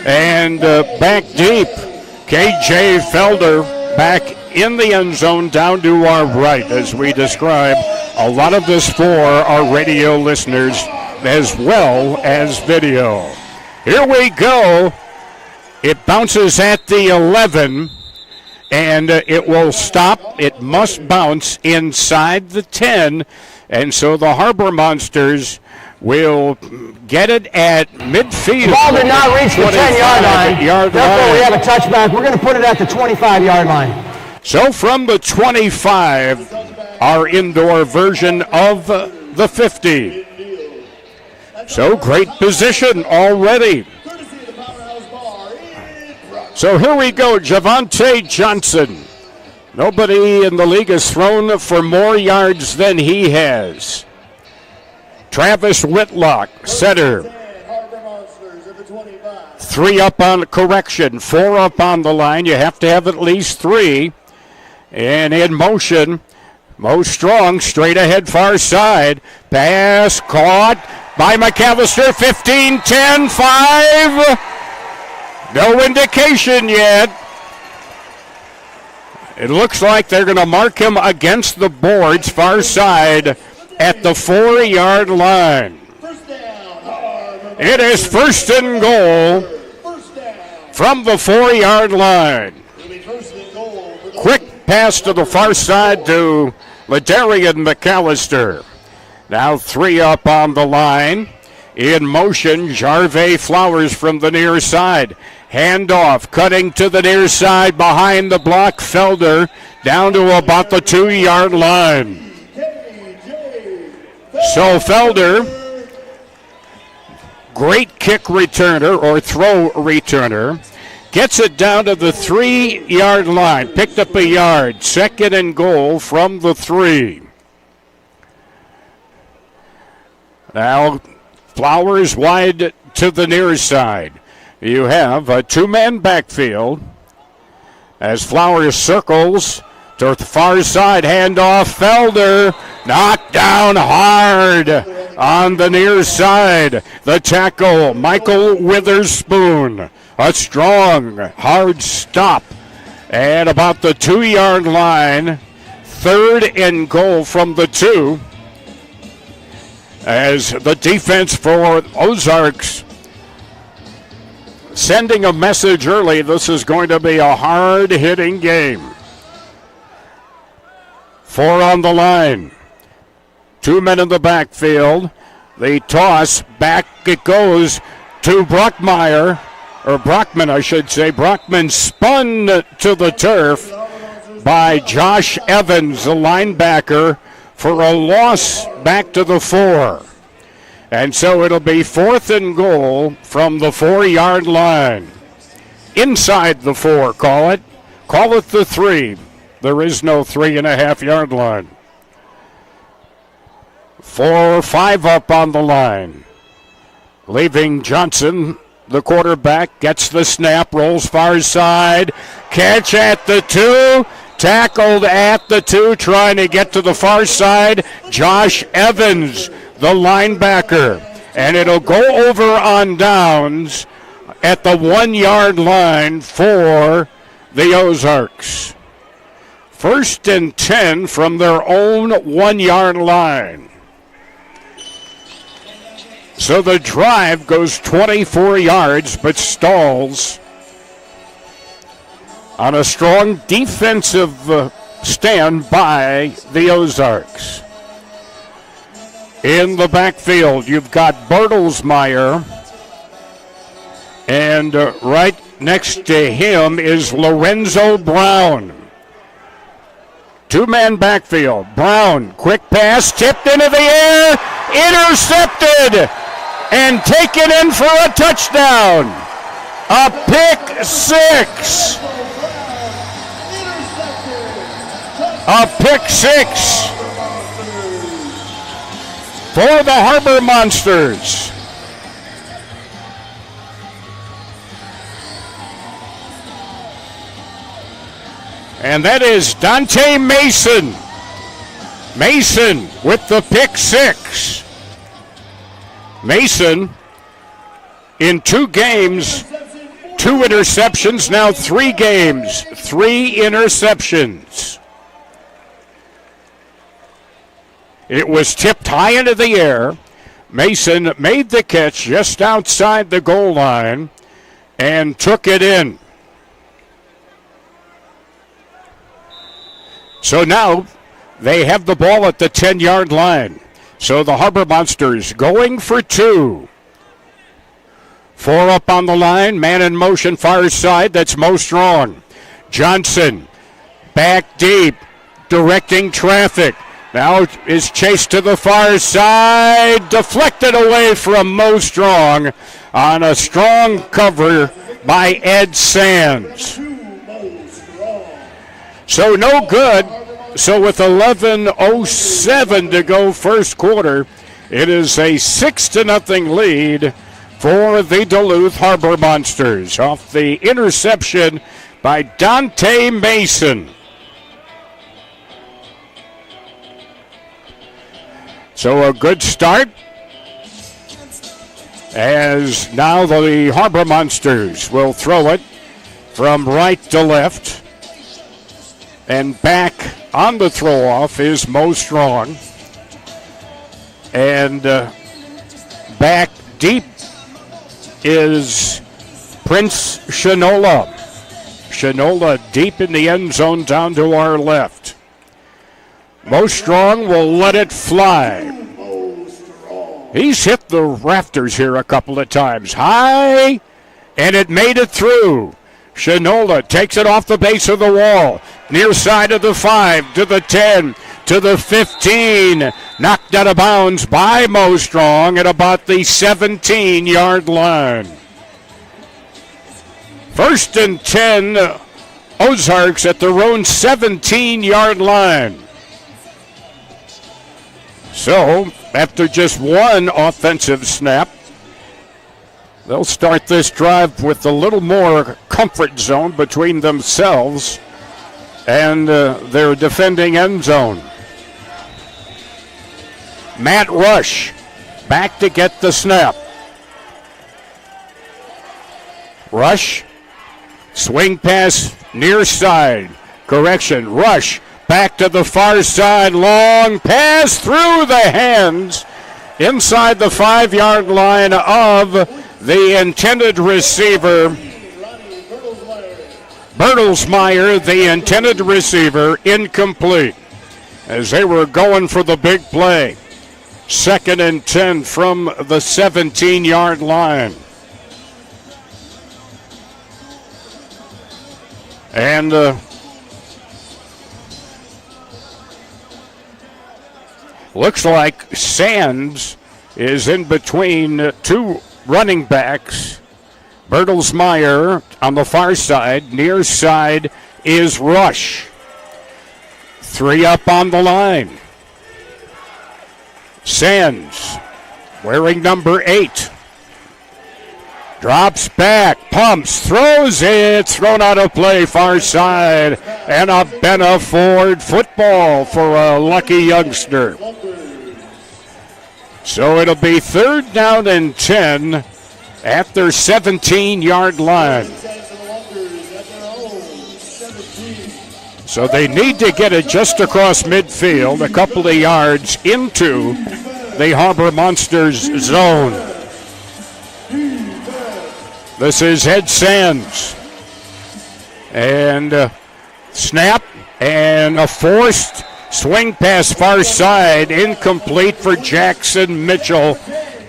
And back deep, K.J. Felder back in the end zone down to our right as we describe a lot of this for our radio listeners as well as video. Here we go. It bounces at the 11, and it will stop. It must bounce inside the 10, and so the Harbor Monsters will get it at midfield. The ball did not reach the 10-yard line. Therefore, we have a touchback. We're going to put it at the 25-yard line. So from the 25, our indoor version of the 50. So great position already. So here we go, Javante Johnson. Nobody in the league has thrown for more yards than he has. Travis Whitlock, center. 3 up on correction, 4 up on the line. You have to have at least 3. And in motion, Mo Strong, straight ahead, far side. Pass caught by McAllister, 15, 10, 5. No indication yet. It looks like they're going to mark him against the boards, far side, at the 4-yard line. It is first and goal from the 4-yard line. Quick pass to the far side to Ladarian McAllister. Now 3 up on the line. In motion, Jarvey Flowers from the near side. Handoff, cutting to the near side behind the block. Felder down to about the 2-yard line. So Felder, great kick returner or throw returner, gets it down to the 3-yard line. Picked up a yard. Second and goal from the 3. Now Flowers wide to the near side. You have a 2-man backfield as Flowers circles to the far side. Handoff, Felder knocked down hard on the near side. The tackle, Michael Witherspoon. A strong, hard stop at about the 2-yard line. Third and goal from the 2. As the defense for Ozarks sending a message early, this is going to be a hard-hitting game. 4 on the line. 2 men in the backfield. The toss, back it goes to Brockmeyer. Or Brockman, I should say. Brockman spun to the turf by Josh Evans, the linebacker, for a loss back to the 4. And so it'll be 4th and goal from the 4-yard line. Inside the 4, call it. Call it the 3. There is no 3.5-yard line. 4, 5 up on the line. Leaving Johnson. The quarterback gets the snap, rolls far side, catch at the 2, tackled at the 2, trying to get to the far side. Josh Evans, the linebacker, and it'll go over on downs at the 1-yard line for the Ozarks. 1st and 10 from their own 1-yard line. So the drive goes 24 yards but stalls on a strong defensive stand by the Ozarks. In the backfield, you've got Bertelsmeyer, and right next to him is Lorenzo Brown. 2-man backfield. Brown, quick pass, tipped into the air, intercepted, and taken in for a touchdown. A pick 6. A pick 6 for the Harbor Monsters. And that is Dante Mason. Mason with the pick 6. Mason in 2 games 2 interceptions, now 3 games, 3 interceptions. It was tipped high into the air. Mason made the catch just outside the goal line and took it in. So now they have the ball at the 10-yard line. So the Harbor Monsters going for 2. 4 up on the line, man in motion far side, that's Mo Strong. Johnson back deep, directing traffic. Now is chased to the far side, deflected away from Mo Strong on a strong cover by Ed Sands. So no good. So with 11:07 to go first quarter, it is a 6-0 lead for the Duluth Harbor Monsters off the interception by Dante Mason. So a good start as now the Harbor Monsters will throw it from right to left. And back on the throw-off is Mo Strong. And back deep is Prince Shinola. Shinola deep in the end zone down to our left. Mo Strong will let it fly. He's hit the rafters here a couple of times. High, and it made it through. Shinola takes it off the base of the wall. Near side of the 5, to the 10, to the 15. Knocked out of bounds by Mo Strong at about the 17-yard line. 1st and 10, Ozarks at their own 17-yard line. So, after just one offensive snap, they'll start this drive with a little more comfort zone between themselves and their defending end zone. Matt Rush back to get the snap. Rush, swing pass near side. Correction, Rush back to the far side. Long pass through the hands inside the 5-yard line of the intended receiver. Bertelsmeyer, the intended receiver, incomplete as they were going for the big play. 2nd and 10 from the 17-yard line. And looks like Sands is in between 2 running backs. Bertelsmeyer on the far side. Near side is Rush. 3 up on the line. Sands, wearing number 8. Drops back, pumps, throws it, thrown out of play, far side, and a Benna Ford football for a lucky youngster. So it'll be 3rd down and 10 at their 17-yard line. So they need to get it just across midfield, a couple of yards into the Harbor Monsters zone. This is Ed Sands. And snap and a forced swing pass far side, incomplete for Jackson Mitchell.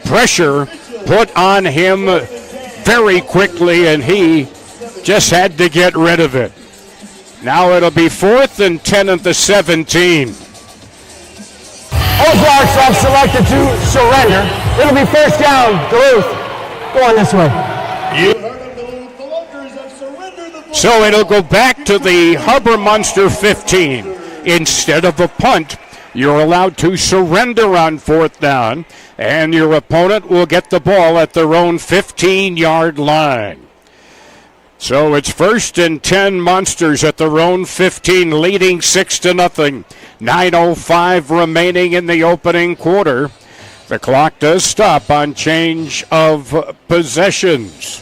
Pressure put on him very quickly, and he just had to get rid of it. Now it'll be 4th and 10 at the 17. Ozarks have selected to surrender. It'll be 1st down, Duluth. Go on this way. So it'll go back to the Harbor Monster 15. Instead of a punt, you're allowed to surrender on 4th down, and your opponent will get the ball at their own 15-yard line. So it's 1st and 10 Monsters at their own 15, leading 6-0. 9:05 remaining in the opening quarter. The clock does stop on change of possessions.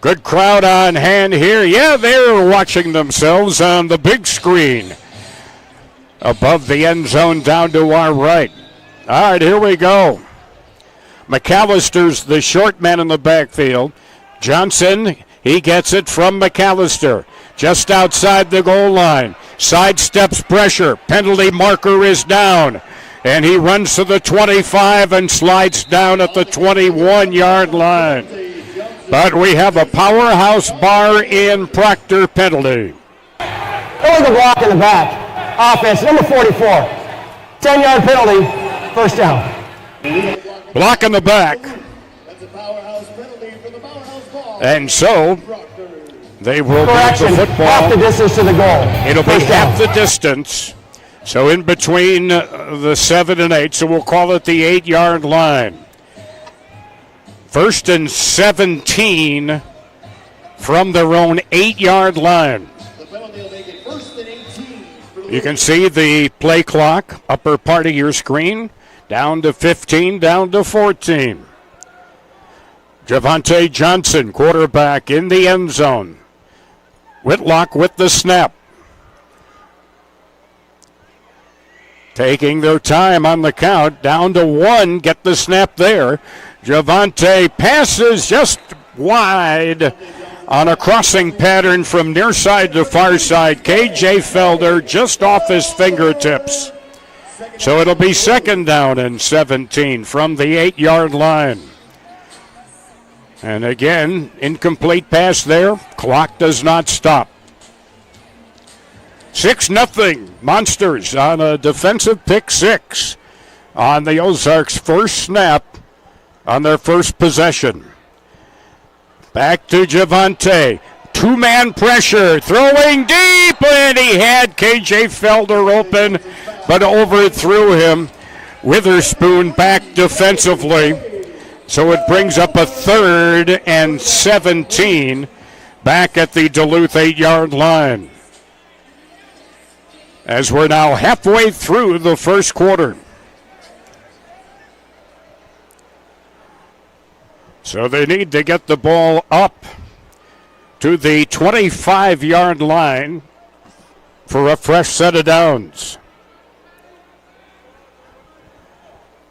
Good crowd on hand here. Yeah, they're watching themselves on the big screen above the end zone down to our right. All right, here we go. McAllister's the short man in the backfield. Johnson, he gets it from McAllister. Just outside the goal line. Sidesteps pressure. Penalty marker is down. And he runs to the 25 and slides down at the 21-yard line. But we have a powerhouse bar in Proctor penalty. Over the block in the back. Offense, number 44. 10-yard penalty, first down. Block in the back. And so they will move the football. Half the distance to the goal. It'll be half the distance. So in between the 7 and 8, so we'll call it the 8-yard line. 1st and 17 from their own 8-yard line. You can see the play clock, upper part of your screen, down to 15, down to 14. Javante Johnson, quarterback in the end zone. Whitlock with the snap. Taking their time on the count, down to 1, get the snap there. Javante passes just wide on a crossing pattern from near side to far side. K.J. Felder just off his fingertips. So it'll be 2nd down and 17 from the 8-yard line. And again, incomplete pass there. Clock does not stop. 6-0 Monsters on a defensive pick 6 on the Ozarks' first snap on their first possession. Back to Javante. 2-man pressure, throwing deep, and he had K.J. Felder open, but overthrew him. Witherspoon back defensively. So it brings up a 3rd and 17 back at the Duluth 8-yard line. As we're now halfway through the first quarter. So they need to get the ball up to the 25-yard line for a fresh set of downs.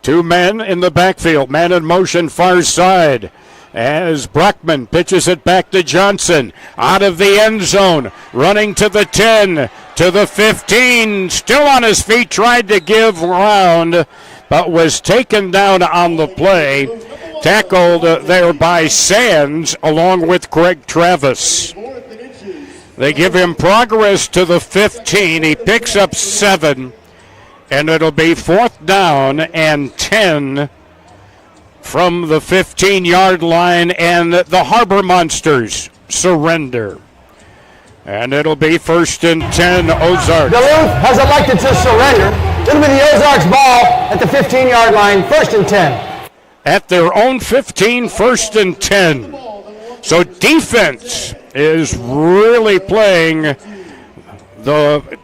2 men in the backfield, man in motion far side. As Brockman pitches it back to Johnson, out of the end zone, running to the 10, to the 15, still on his feet, tried to give ground, but was taken down on the play, tackled there by Sands along with Greg Travis. They give him progress to the 15, he picks up 7, and it'll be 4th down and 10 from the 15-yard line, and the Harbor Monsters surrender. And it'll be 1st and 10 Ozarks. Duluth has elected to surrender. It'll be the Ozarks ball at the 15-yard line, 1st and 10. At their own 15, 1st and 10. So defense is really playing the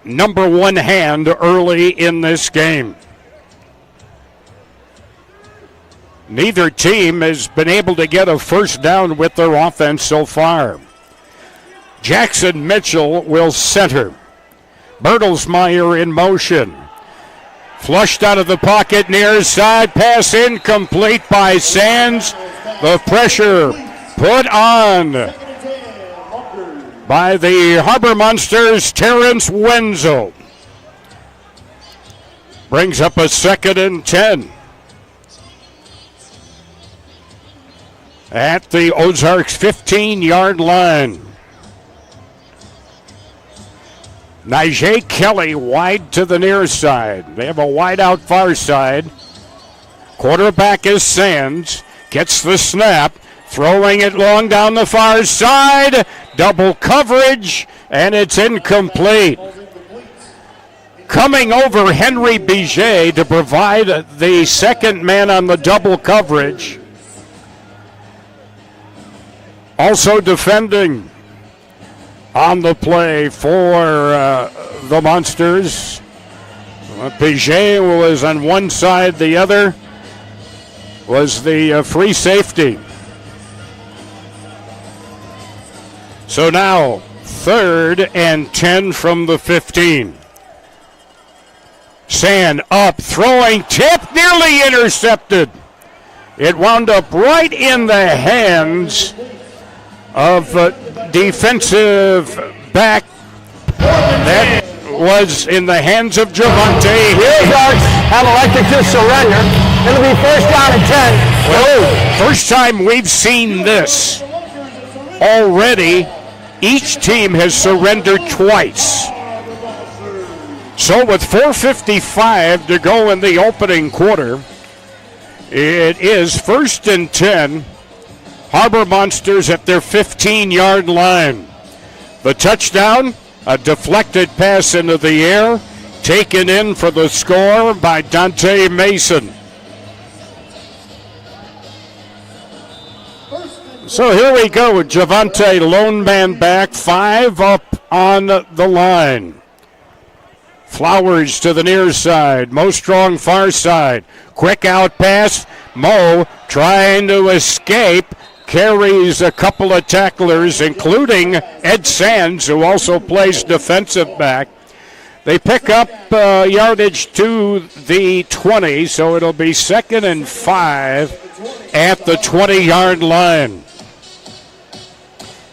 number 1 hand early in this game. Neither team has been able to get a first down with their offense so far. Jackson Mitchell will center. Bertelsmeyer in motion. Flushed out of the pocket near side. Pass incomplete by Sands. The pressure put on by the Harbor Monsters, Terrence Wenzel. Brings up a 2nd and 10. At the Ozarks 15-yard line. Najee Kelly wide to the near side. They have a wide out far side. Quarterback is Sands. Gets the snap. Throwing it long down the far side. Double coverage, and it's incomplete. Coming over Henry Biget to provide the second man on the double coverage. Also defending on the play for the Monsters. Biget was on one side, the other was the free safety. So now 3rd and 10 from the 15. Sand up, throwing, tip, nearly intercepted. It wound up right in the hands of defensive back. That was in the hands of Javante. Ozarks have elected to surrender. It'll be 1st down and 10. Well, first time we've seen this. Already, each team has surrendered twice. So with 4:55 to go in the opening quarter, it is 1st and 10. Harbor Monsters at their 15-yard line. The touchdown, a deflected pass into the air, taken in for the score by Dante Mason. So here we go with Javante, lone man back, 5 up on the line. Flowers to the near side, Mo Strong far side. Quick out pass, Mo trying to escape, carries a couple of tacklers, including Ed Sands, who also plays defensive back. They pick up yardage to the 20, so it'll be 2nd and 5 at the 20-yard line.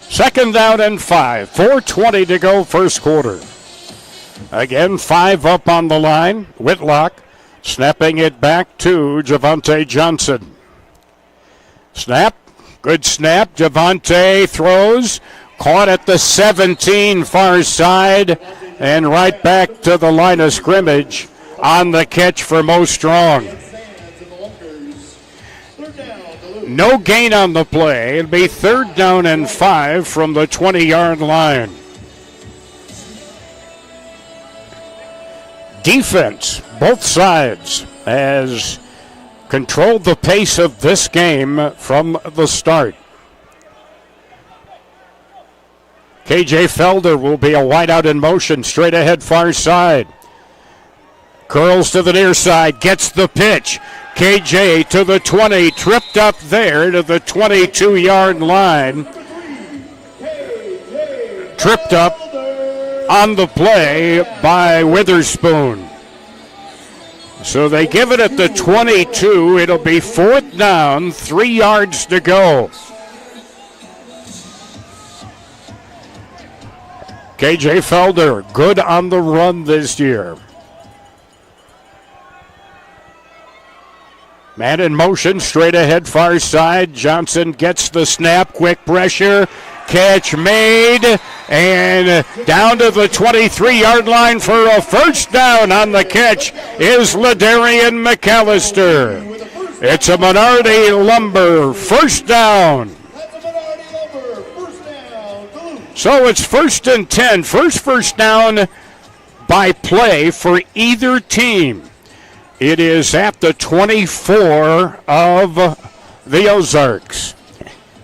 2nd down and 5, 4:20 to go first quarter. Again, 5 up on the line. Whitlock snapping it back to Javante Johnson. Snap, good snap. Javante throws, caught at the 17 far side, and right back to the line of scrimmage on the catch for Mo Strong. No gain on the play. It'll be 3rd down and 5 from the 20-yard line. Defense, both sides, has controlled the pace of this game from the start. KJ Felder will be a wideout in motion, straight ahead far side. Curls to the near side, gets the pitch. KJ to the 20, tripped up there to the 22-yard line. Tripped up on the play by Witherspoon. So they give it at the 22. It'll be 4th down, 3 yards to go. KJ Felder, good on the run this year. Man in motion, straight ahead, far side. Johnson gets the snap, quick pressure, catch made, and down to the 23-yard line for a 1st down on the catch is Ladarian McAllister. It's a Minority Lumber 1st down. So it's 1st and 10. First down by play for either team. It is at the 24 of the Ozarks.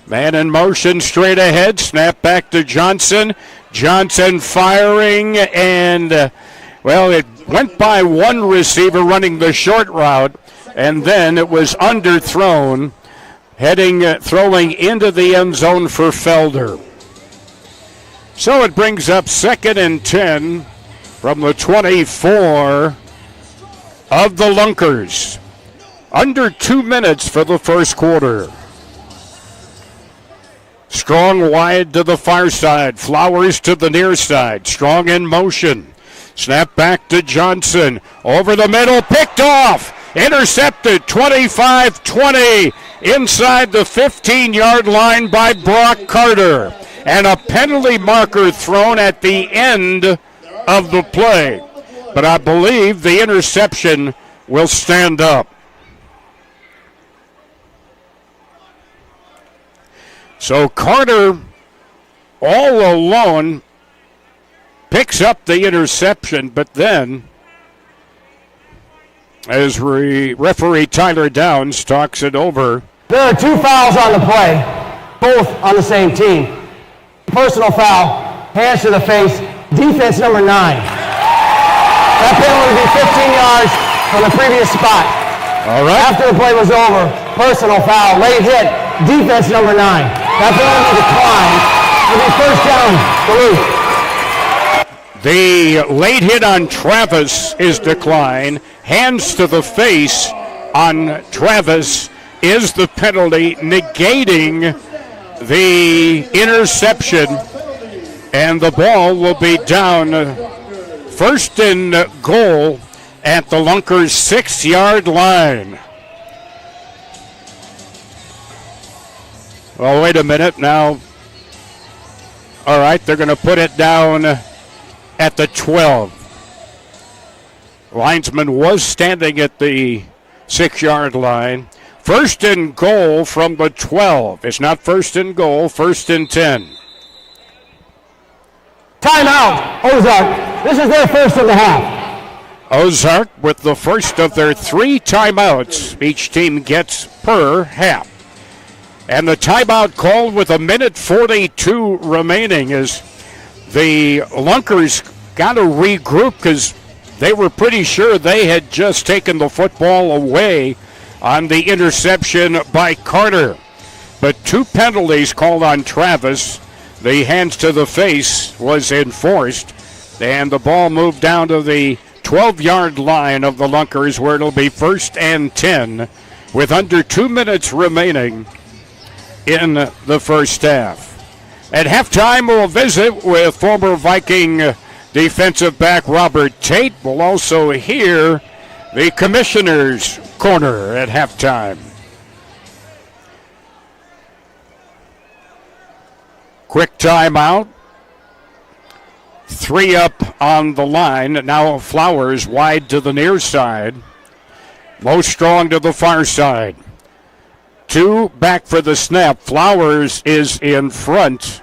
Man in motion, straight ahead, snap back to Johnson. Johnson firing, and, it went by one receiver running the short route, and then it was underthrown, throwing into the end zone for Felder. So it brings up 2nd and 10 from the 24 of the Lunkers. Under 2 minutes for the first quarter. Strong wide to the far side. Flowers to the near side. Strong in motion. Snap back to Johnson. Over the middle. Picked off. Intercepted. 25-20. Inside the 15-yard line by Brock Carter. And a penalty marker thrown at the end of the play. But I believe the interception will stand up. So Carter, all alone, picks up the interception, but then, as referee Tyler Downs talks it over. There are 2 fouls on the play, both on the same team. Personal foul, hands to the face, defense number 9. That penalty would be 15 yards from the previous spot. All right. After the play was over, personal foul, late hit, defense number 9. That penalty declined, It'll be first down, Duluth. The late hit on Travis is declined. Hands to the face on Travis is the penalty, negating the interception. And the ball will be down first and goal at the Lunkers 6-yard line. Well, wait a minute now. All right, they're going to put it down at the 12. Linesman was standing at the 6-yard line. First and goal from the 12. It's not first and goal, first and 10. Timeout, Ozark. This is their first of the half. Ozark with the first of their 3 timeouts each team gets per half. And the timeout called with 1:42 remaining as the Lunkers got to regroup because they were pretty sure they had just taken the football away on the interception by Carter. But 2 penalties called on Travis. The hands to the face was enforced, and the ball moved down to the 12-yard line of the Lunkers, where it'll be first and 10 with under 2 minutes remaining in the first half. At halftime, we'll visit with former Viking defensive back Robert Tate. We'll also hear the commissioner's corner at halftime. Quick timeout. 3 up on the line. Now Flowers wide to the near side. Low Strong to the far side. 2 back for the snap. Flowers is in front.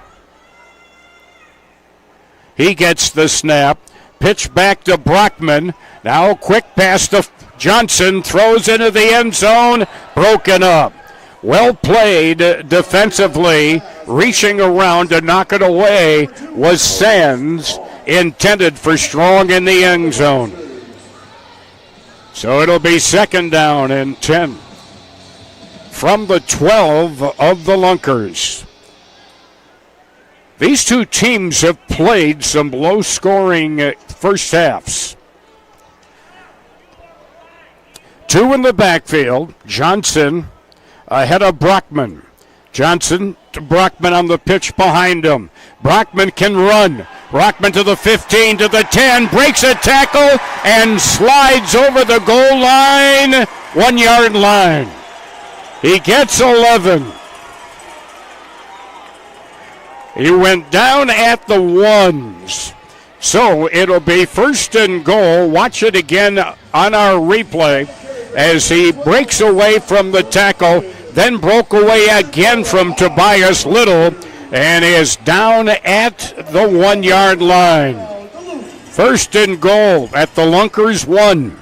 He gets the snap. Pitch back to Brockman. Now quick pass to Johnson. Throws into the end zone. Broken up. Well played defensively. Reaching around to knock it away was Sands. Intended for Strong in the end zone. So it'll be second down and 10. From the 12 of the Lunkers. These 2 teams have played some low-scoring first halves. 2 in the backfield. Johnson ahead of Brockman. Johnson to Brockman on the pitch behind him. Brockman can run. Brockman to the 15, to the 10, breaks a tackle and slides over the goal line, 1-yard line. He gets 11. He went down at the 1s. So it'll be first and goal. Watch it again on our replay as he breaks away from the tackle, then broke away again from Tobias Little and is down at the 1-yard line. First and goal at the Lunkers 1.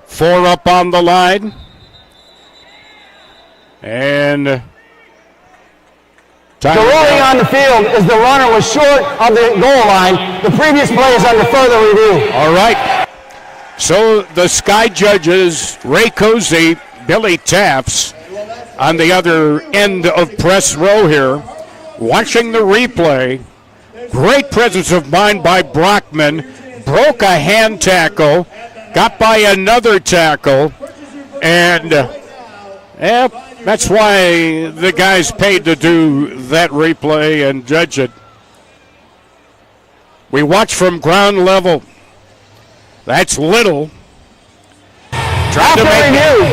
4 up on the line. And the ruling on the field is the runner was short of the goal line. The previous play is under further review. All right. So the Sky judges, Ray Cozy, Billy Taffs, on the other end of press row here, watching the replay. Great presence of mind by Brockman. Broke a hand tackle, got by another tackle, and that's why the guys paid to do that replay and judge it. We watch from ground level. That's Little. After review,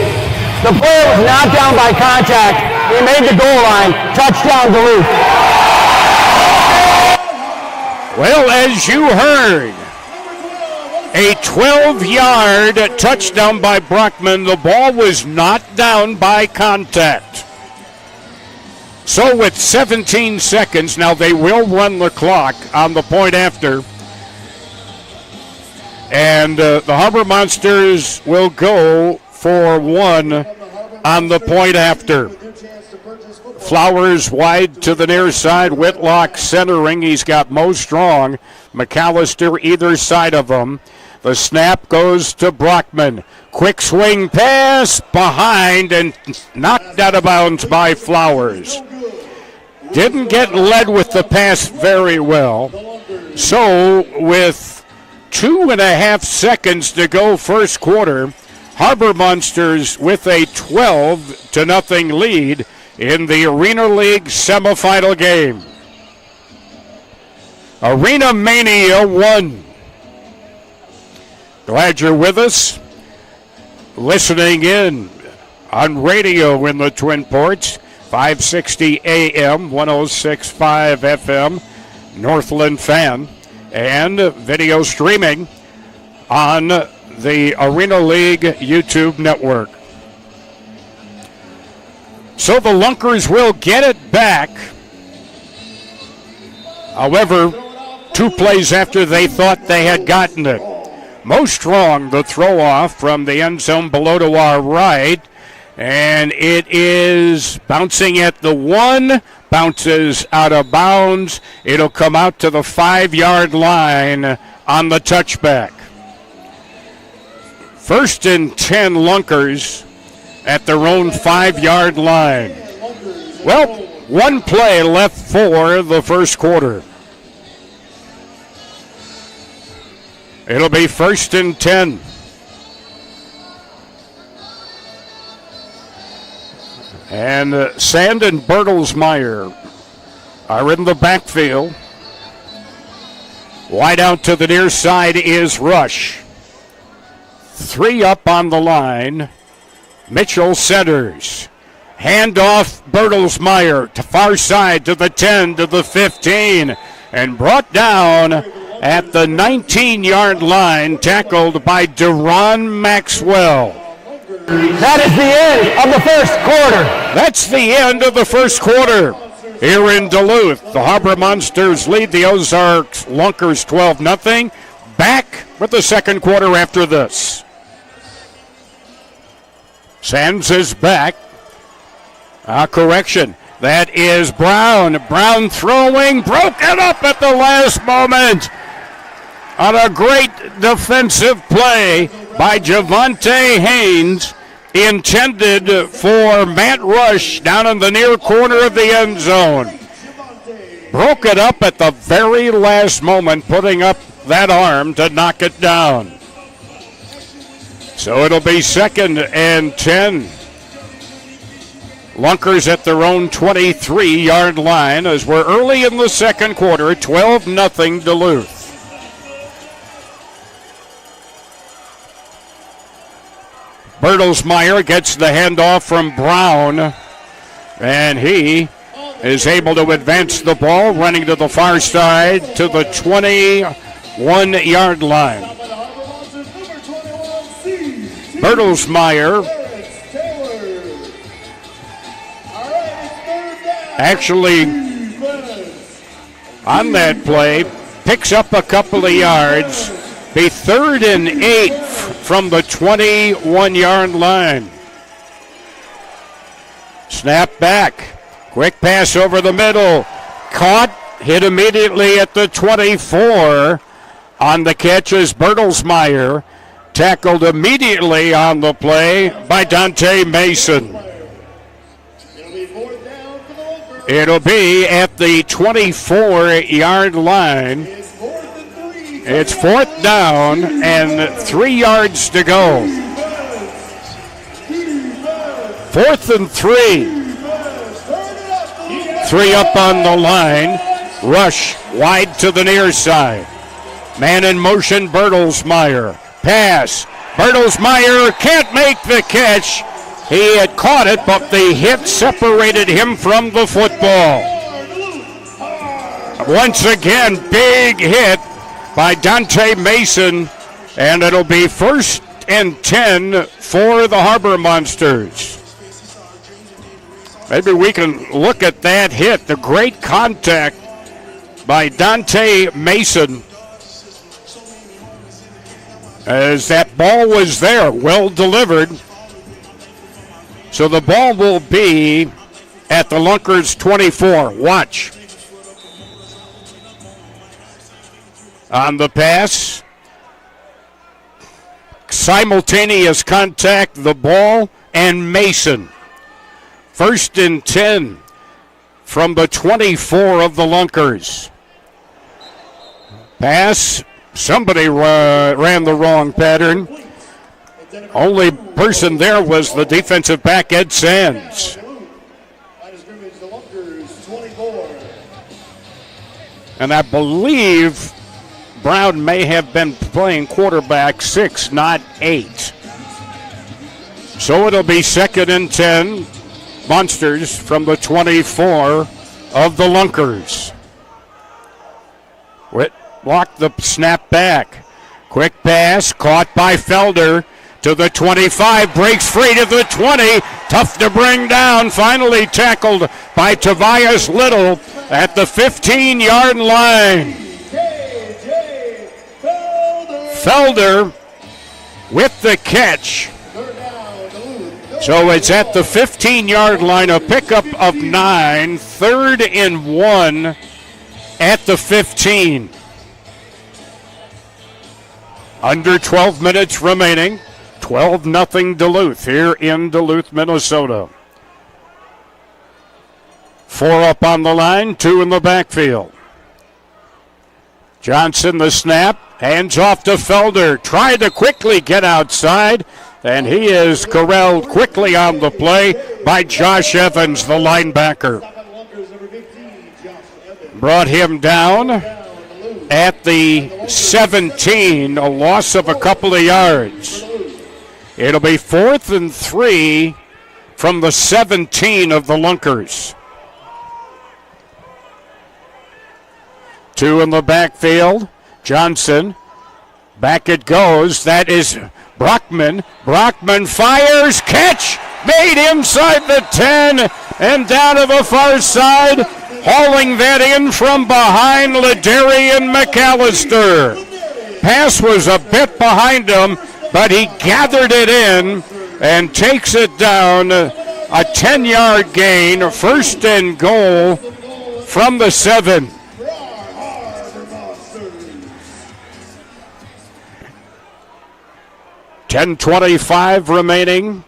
the player was knocked down by contact. He made the goal line. Touchdown, Duluth. Well, as you heard, a 12-yard touchdown by Brockman. The ball was knocked down by contact. So with 17 seconds, now they will run the clock on the point after. And the Humber Monsters will go for 1 on the point after. Flowers wide to the near side. Whitlock centering. He's got Mo Strong. McAllister either side of him. The snap goes to Brockman. Quick swing pass behind and knocked out of bounds by Flowers. didn't get led with the pass very well. So with 2.5 seconds to go first quarter, Harbor Monsters with a 12-0 lead in the Arena League semifinal game. Arena Mania 1. Glad you're with us, listening in on radio in the Twin Ports, 560 AM, 106.5 FM, Northland Fan, and video streaming on the Arena League YouTube network. So the Lunkers will get it back. However, 2 plays after they thought they had gotten it. Most strong, the throw off from the end zone below to our right. And it is bouncing at the 1, bounces out of bounds. It'll come out to the 5-yard line on the touchback. 1st and 10 Lunkers at their own 5-yard line. Well, 1 play left for the first quarter. It'll be 1st and 10. And Sand and Bertelsmeyer are in the backfield. Wide out to the near side is Rush. 3 up on the line. Mitchell centers. Handoff Bertelsmeyer to far side to the 10, to the 15. And brought down at the 19-yard line, tackled by Deron Maxwell. That is the end of the first quarter. That's the end of the first quarter here in Duluth. The Harbor Monsters lead the Ozarks Lunkers 12-0. Back with the second quarter after this. Sands is back. Correction. That is Brown. Brown throwing, broken up at the last moment on a great defensive play by Javante Haynes, intended for Matt Rush down in the near corner of the end zone. Broke it up at the very last moment, putting up that arm to knock it down. So it'll be 2nd and 10. Lunkers at their own 23-yard line as we're early in the second quarter, 12-0 Duluth. Bertelsmeyer gets the handoff from Brown, and he is able to advance the ball, running to the far side to the 21-yard line. Bertelsmeyer actually, on that play, picks up a couple of yards. Be 3rd and 8 from the 21-yard line. Snap back. Quick pass over the middle. Caught. Hit immediately at the 24. On the catch is Bertelsmeyer. Tackled immediately on the play by Dante Mason. It'll be at the 24-yard line. It's 4th down and 3 yards to go. 4th and 3. 3 up on the line. Rush wide to the near side. Man in motion, Bertelsmeyer. Pass. Bertelsmeyer can't make the catch. He had caught it, but the hit separated him from the football. Once again, big hit by Dante Mason, and it'll be 1st and 10 for the Harbor Monsters. Maybe we can look at that hit, the great contact by Dante Mason, as that ball was there, well delivered. So the ball will be at the Lunkers 24. Watch. On the pass, simultaneous contact, the ball, and Mason. 1st and 10 from the 24 of the Lunkers. Pass. Somebody ran the wrong pattern. Only person there was the defensive back, Ed Sands. And I believe Brown may have been playing quarterback 6, not 8. So it'll be 2nd and 10. Monsters from the 24 of the Lunkers. Walk the snap back. Quick pass caught by Felder to the 25. Breaks free to the 20. Tough to bring down. Finally tackled by Tobias Little at the 15-yard line. Felder with the catch. So it's at the 15-yard line, a pickup of 9, 3rd and 1 at the 15. Under 12 minutes remaining, 12-0 Duluth here in Duluth, Minnesota. 4 up on the line, 2 in the backfield. Johnson the snap, hands off to Felder, tried to quickly get outside, and he is corralled quickly on the play by Josh Evans, the linebacker. Brought him down at the 17, a loss of a couple of yards. It'll be 4th and 3 from the 17 of the Lunkers. 2 in the backfield. Johnson, back it goes. That is Brockman. Brockman fires, catch, made inside the 10 and down to the far side. Hauling that in from behind, Ladarian McAllister. Pass was a bit behind him, but he gathered it in and takes it down. A 10-yard gain, 1st and goal from the 7. .25 remaining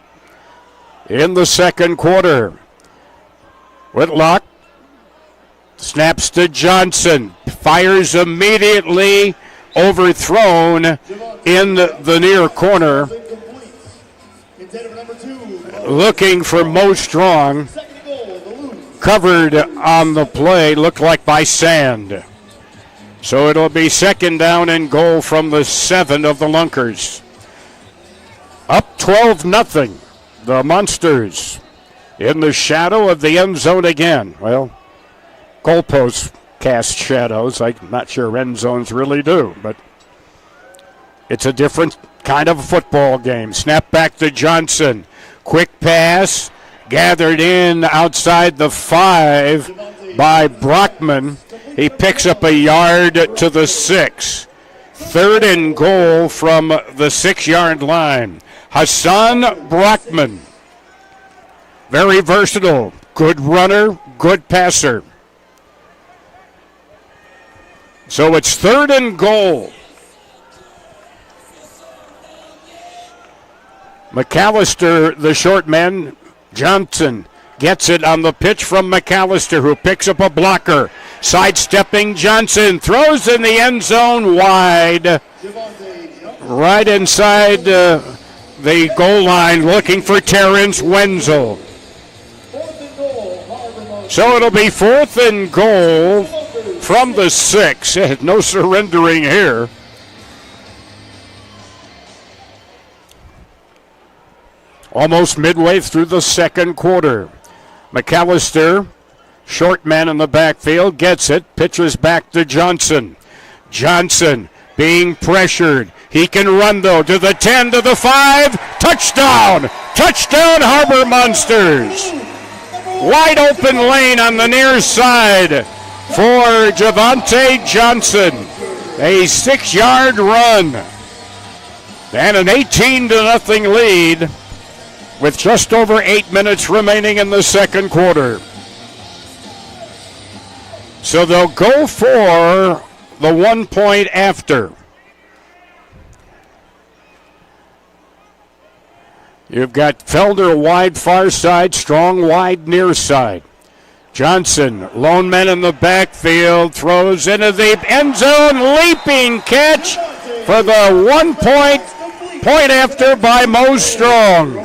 in the second quarter. Whitlock snaps to Johnson. Fires immediately. Overthrown in the near corner. Looking for Mo Strong. Covered on the play, looked like by Sand. So it'll be 2nd down and goal from the 7 of the Lunkers. Up 12-0. The Monsters in the shadow of the end zone again. Well, goalposts cast shadows. I'm not sure end zones really do, but it's a different kind of a football game. Snap back to Johnson. Quick pass. Gathered in outside the 5 by Brockman. He picks up a yard to the 6. 3rd and goal from the 6-yard line. Hassan Brockman. Very versatile. Good runner, good passer. So it's 3rd and goal. McAllister, the short man, Johnson gets it on the pitch from McAllister, who picks up a blocker. Sidestepping Johnson, throws in the end zone wide. Right inside the goal line, looking for Terrence Wenzel. So it'll be 4th and goal from the 6. No surrendering here. Almost midway through the second quarter. McAllister, short man in the backfield, gets it, pitches back to Johnson. Johnson being pressured. He can run, though, to the 10, to the 5. Touchdown! Touchdown, Harbor Monsters! Wide open lane on the near side for Javante Johnson. A 6-yard run. And an 18-0 lead with just over 8 minutes remaining in the second quarter. So they'll go for the 1 point after. You've got Felder wide far side, Strong wide near side. Johnson, lone man in the backfield, throws into the end zone, leaping catch for the 1 point after by Mo Strong.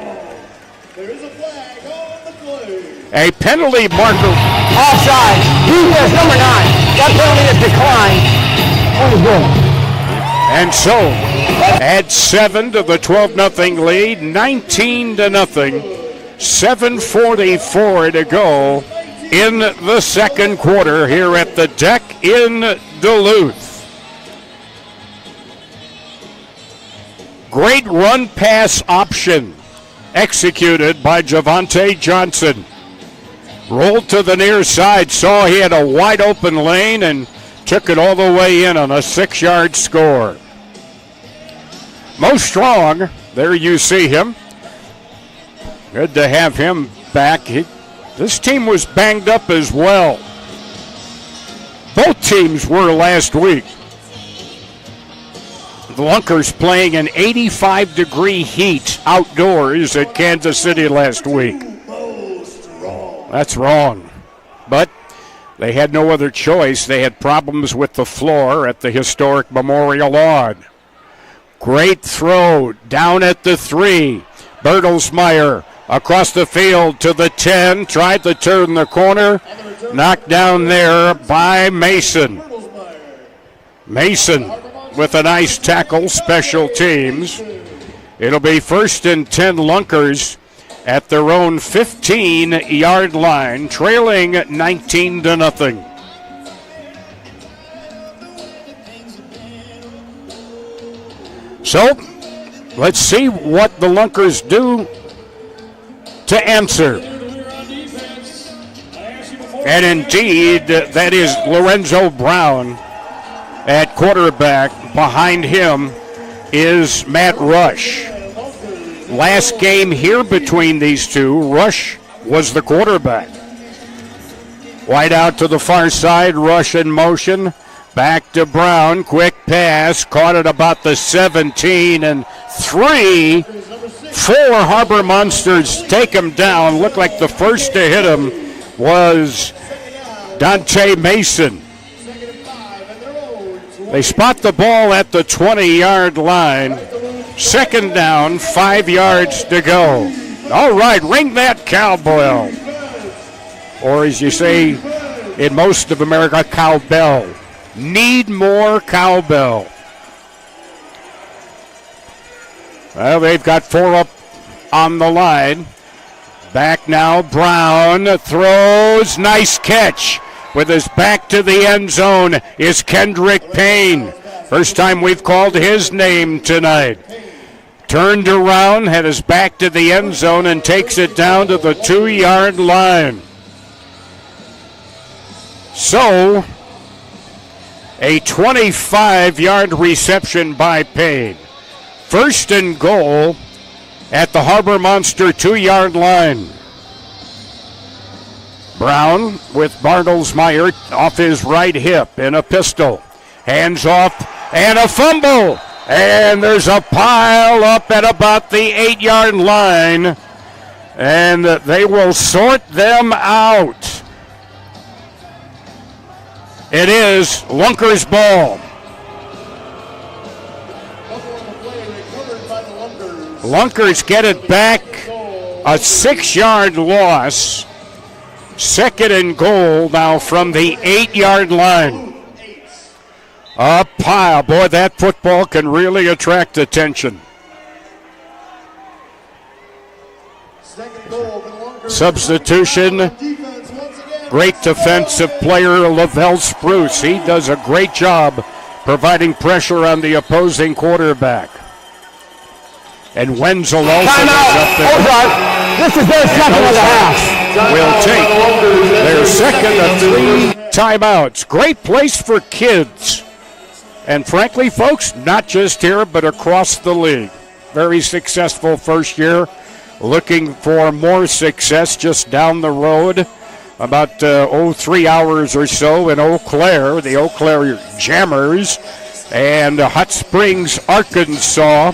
A penalty marker. Offside. Defense number 9. That penalty is declined. That was good. And so, add 7 to the 12-0 lead, 19-0. 7:44 to go in the second quarter here at the deck in Duluth. Great run-pass option executed by Javante Johnson. Rolled to the near side, saw he had a wide open lane and took it all the way in on a 6-yard score. Mo Strong, there you see him. Good to have him back. This team was banged up as well. Both teams were last week. The Lunkers playing in 85-degree heat outdoors at Kansas City last week. That's wrong. But they had no other choice. They had problems with the floor at the historic Memorial Lawn. Great throw down at the 3. Bertelsmeyer across the field to the 10. Tried to turn the corner. Knocked down there by Mason. Mason with a nice tackle, special teams. It'll be 1st and 10 Lunkers at their own 15-yard line, trailing 19-0. So, let's see what the Lunkers do to answer. And indeed, that is Lorenzo Brown at quarterback. Behind him is Matt Rush. Last game here between these two, Rush was the quarterback. Wide out to the far side, Rush in motion. Back to Brown, quick pass, caught it about the 17 and 3. 4 Harbor Monsters take him down. Looked like the first to hit him was Dante Mason. They spot the ball at the 20-yard line. 2nd down, 5 yards to go. All right, ring that cowbell. Or as you say in most of America, cowbell. Need more cowbell. Well, they've got 4 up on the line. Back now, Brown throws. Nice catch. With his back to the end zone is Kendrick Payne. First time we've called his name tonight. Turned around, had his back to the end zone, and takes it down to the 2-yard line. So, a 25-yard reception by Payne. 1st and goal at the Harbor Monster 2-yard line. Brown with Bartlesmeyer off his right hip in a pistol. Hands off and a fumble. And there's a pile up at about the 8-yard line. And they will sort them out. It is Lunkers ball. Lunkers get it back. A 6-yard loss. 2nd and goal now from the 8-yard line. A pile. Boy, that football can really attract attention. Substitution. Great defensive player, Lavelle Spruce. He does a great job providing pressure on the opposing quarterback. And Wenzel also is up there. This is their second of the half. Will take their second of 3 timeouts. Great place for kids. And frankly, folks, not just here, but across the league. Very successful first year. Looking for more success just down the road. About 3 hours or so in Eau Claire, the Eau Claire Jammers, and Hot Springs, Arkansas,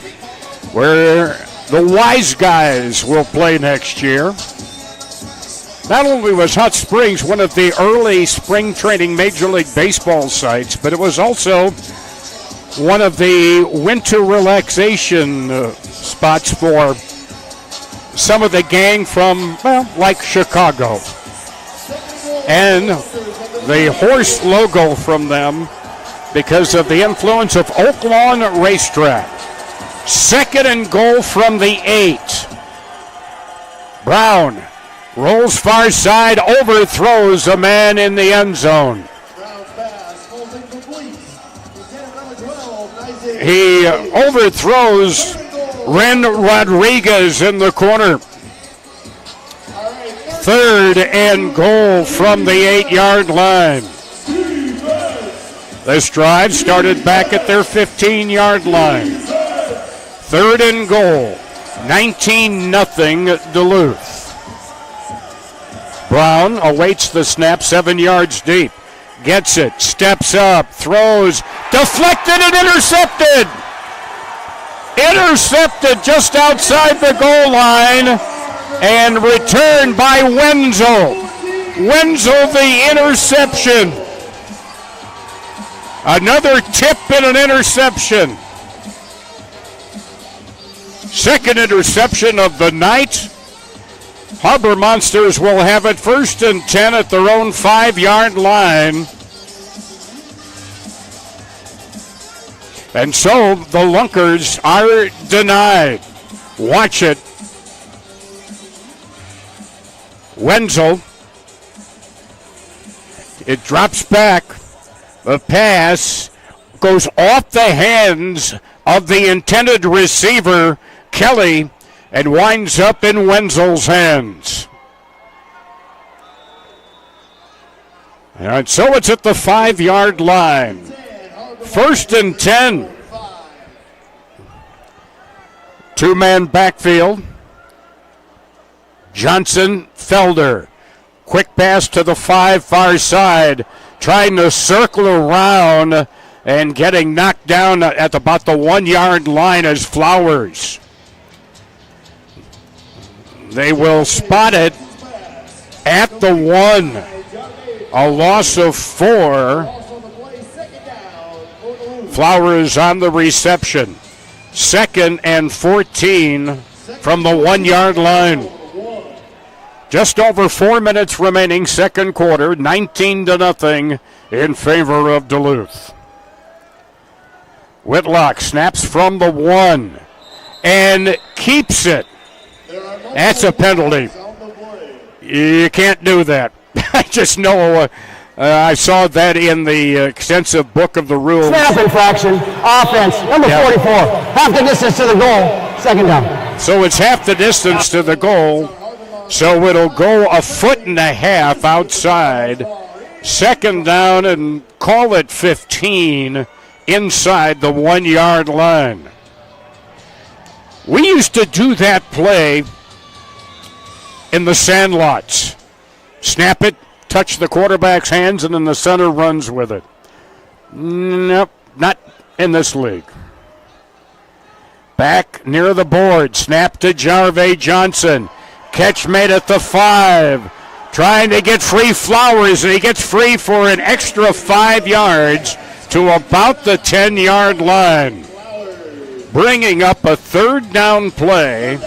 where the Wise Guys will play next year. Not only was Hot Springs one of the early spring training Major League Baseball sites, but it was also one of the winter relaxation spots for some of the gang from, well, like Chicago. And the horse logo from them because of the influence of Oak Lawn Racetrack. 2nd and goal from the 8. Brown rolls far side, overthrows a man in the end zone. He overthrows Ren Rodriguez in the corner. 3rd and goal from the 8-yard line. This drive started back at their 15-yard line. 3rd and goal, 19-0 Duluth. Brown awaits the snap 7 yards deep. Gets it, steps up, throws, deflected and intercepted. Intercepted just outside the goal line and returned by Wenzel. Wenzel the interception. Another tip and an interception. 2nd interception of the night. Harbor Monsters will have it 1st and 10 at their own 5-yard line. And so the Lunkers are denied. Watch it. Wenzel. It drops back. The pass goes off the hands of the intended receiver, Kelly, and winds up in Wenzel's hands. And so it's at the 5-yard line. 1st and 10. 2-man backfield. Johnson, Felder. Quick pass to the 5 far side. Trying to circle around and getting knocked down at about the 1-yard line as Flowers. They will spot it at the 1. A loss of 4. Flowers on the reception. 2nd and 14 from the 1-yard line. Just over 4 minutes remaining, 2nd quarter, 19-0 in favor of Duluth. Whitlock snaps from the 1 and keeps it. That's a penalty. You can't do that. I just know I saw that in the extensive book of the rules. Snap infraction, offense, number 44. Half the distance to the goal, 2nd down. So it's half the distance to the goal. So it'll go 1.5 feet outside. 2nd down and call it 15 inside the 1-yard line. We used to do that play in the sandlots. Snap it, touch the quarterback's hands, and then the center runs with it. Nope, not in this league. Back near the board, snap to Jarve Johnson. Catch made at the 5. Trying to get free Flowers, and he gets free for an extra 5 yards to about the 10-yard line. Bringing up a 3rd down play.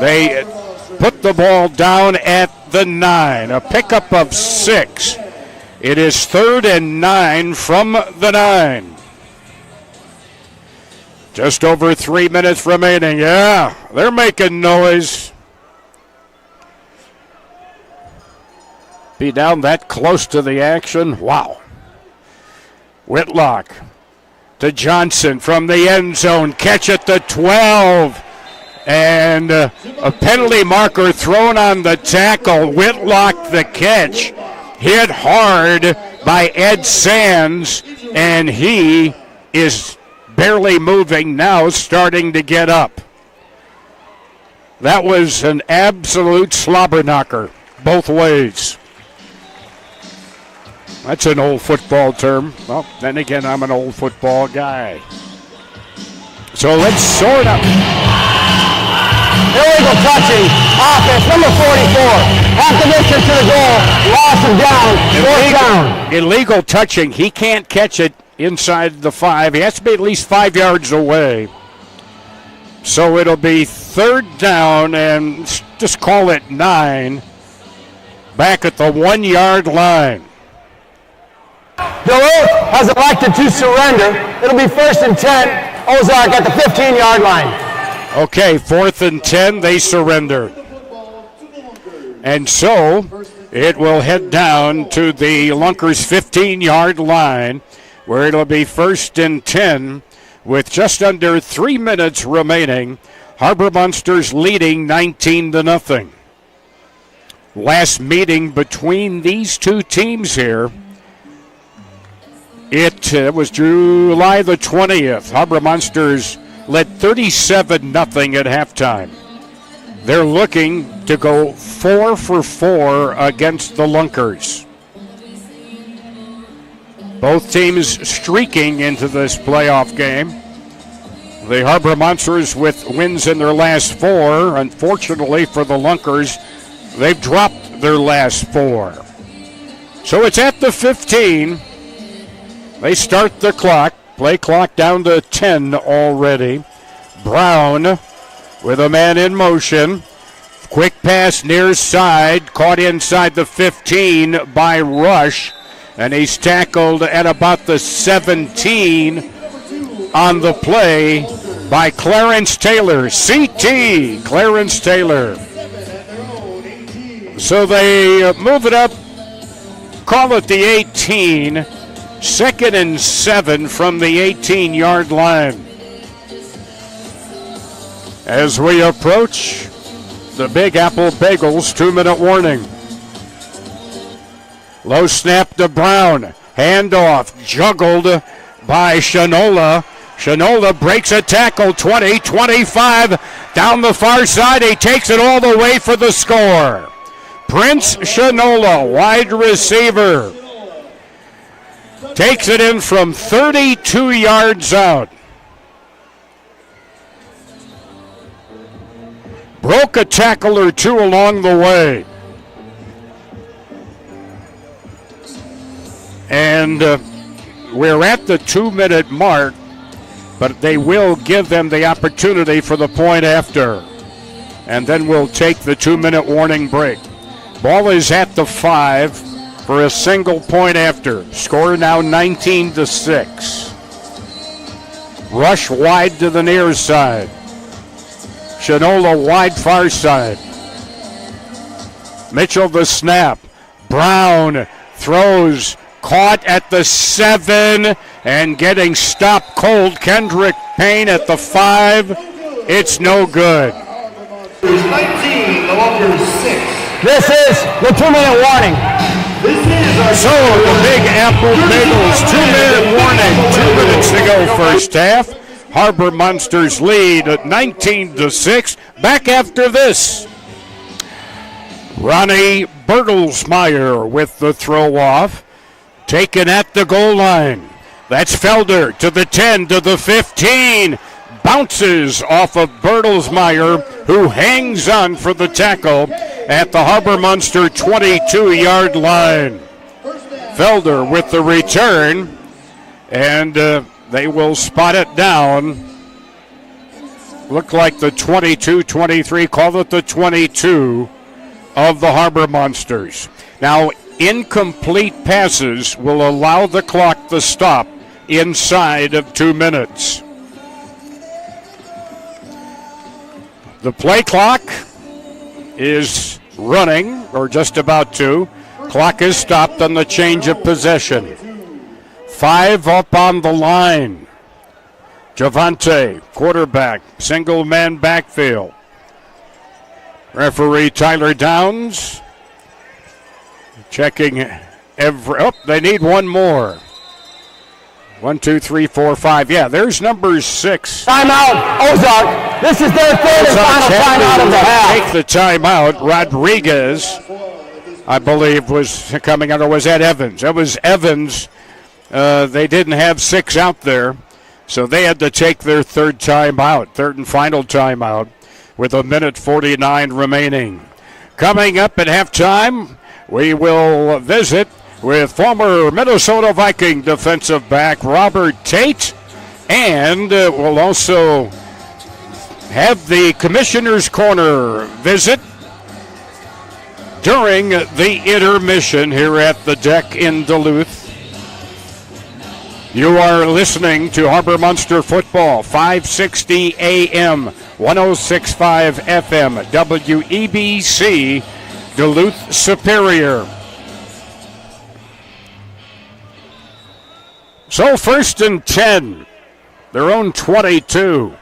They put the ball down at the 9. A pickup of 6. It is 3rd and 9 from the 9. Just over 3 minutes remaining. Yeah, they're making noise. Be down that close to the action. Wow. Whitlock to Johnson from the end zone. Catch at the 12. And a penalty marker thrown on the tackle. Whitlock the catch. Hit hard by Ed Sands. And he is barely moving now, starting to get up. That was an absolute slobber knocker both ways. That's an old football term. Well, then again, I'm an old football guy. So let's sort up. Here we illegal touching. Offense, number 44. Half the distance to the goal. Lost him down. Fourth down. Illegal touching. He can't catch it inside the 5. He has to be at least 5 yards away. So it'll be third down, and just call it 9. Back at the 1 yard line. Duluth has elected to surrender. It'll be 1st and 10. Ozark at the 15-yard line. Okay, 4th and 10. They surrender. And so it will head down to the Lunkers 15-yard line, where it'll be 1st and 10 with just under 3 minutes remaining. Harbor Monsters leading 19-0. Last meeting between these two teams here, it was July the 20th. Harbor Monsters led 37-0 at halftime. They're looking to go 4 for 4 against the Lunkers. Both teams streaking into this playoff game. The Harbor Monsters with wins in their last 4. Unfortunately for the Lunkers, they've dropped their last 4. So it's at the 15. They start the clock. Play clock down to 10 already. Brown with a man in motion. Quick pass near side. Caught inside the 15 by Rush. And he's tackled at about the 17 on the play by Clarence Taylor. CT, Clarence Taylor. So they move it up, call it the 18. 2nd and 7 from the 18-yard line. As we approach the Big Apple Bagels 2-minute warning. Low snap to Brown. Handoff juggled by Shinola. Shinola breaks a tackle. 20, 25. Down the far side. He takes it all the way for the score. Prince Shinola, wide receiver. Takes it in from 32 yards out. Broke a tackle or two along the way. And we're at the 2-minute mark, but they will give them the opportunity for the point after. And then we'll take the 2-minute warning break. Ball is at the 5 for a single point after. Score now 19-6. Rush wide to the near side. Shinola wide far side. Mitchell the snap. Brown throws. Caught at the 7 and getting stopped cold. Kendrick Payne at the 5. It's no good. 19, the Lunkers 6. This is the 2-minute warning. So the Big Apple Bagels 2-minute warning. 2 minutes to go first half. Harbor Monsters lead at 19-6. Back after this. Ronnie Bertelsmeyer with the throw off. Taken at the goal line. That's Felder to the 10, to the 15. Bounces off of Bertelsmeyer, who hangs on for the tackle at the Harbor Monster 22-yard line. Felder with the return, and they will spot it down. Look like the 22-23, call it the 22 of the Harbor Monsters. Now, incomplete passes will allow the clock to stop inside of 2 minutes. The play clock is running, or just about to. Clock is stopped on the change of possession. 5 up on the line. Javante, quarterback, single man backfield. Referee Tyler Downs checking they need one more. 1, 2, 3, 4, 5. Yeah, there's number 6. Timeout, Ozark. This is their third and final timeout of the half. Take the timeout. Rodriguez, I believe, was coming out, or was that Evans? That was Evans. They didn't have 6 out there, so they had to take their third timeout, third and final timeout. with 1:49 remaining. Coming up at halftime, we will visit with former Minnesota Viking defensive back Robert Tate, and we'll also have the Commissioner's Corner visit during the intermission here at the deck in Duluth. You are listening to Harbor Munster Football, 560 AM, 106.5 FM, WEBC, Duluth Superior. So 1st and 10, their own 22.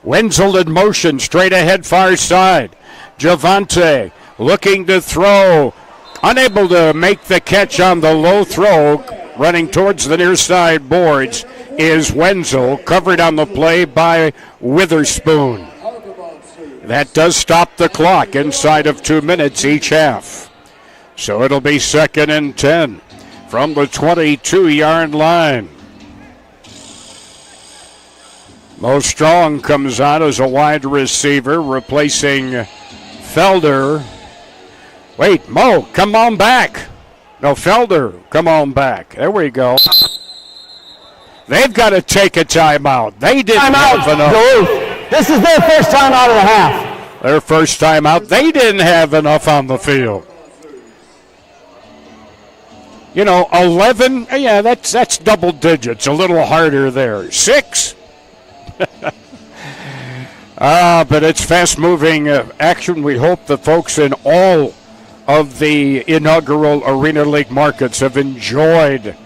Wenzel in motion, straight ahead, far side. Javante looking to throw. Unable to make the catch on the low throw. Running towards the near side boards is Wenzel, covered on the play by Witherspoon. That does stop the clock inside of 2 minutes each half. So it'll be 2nd and 10 from the 22-yard line. Mo Strong comes out as a wide receiver, replacing Felder. Wait, Mo, come on back. No, Felder, come on back. There we go. They've got to take a timeout. They didn't have enough. Duluth. This is their first timeout of the half. Their first timeout. They didn't have enough on the field. 11, yeah, that's double digits. A little harder there. 6. But it's fast-moving action. We hope the folks in all of the inaugural Arena League markets have enjoyed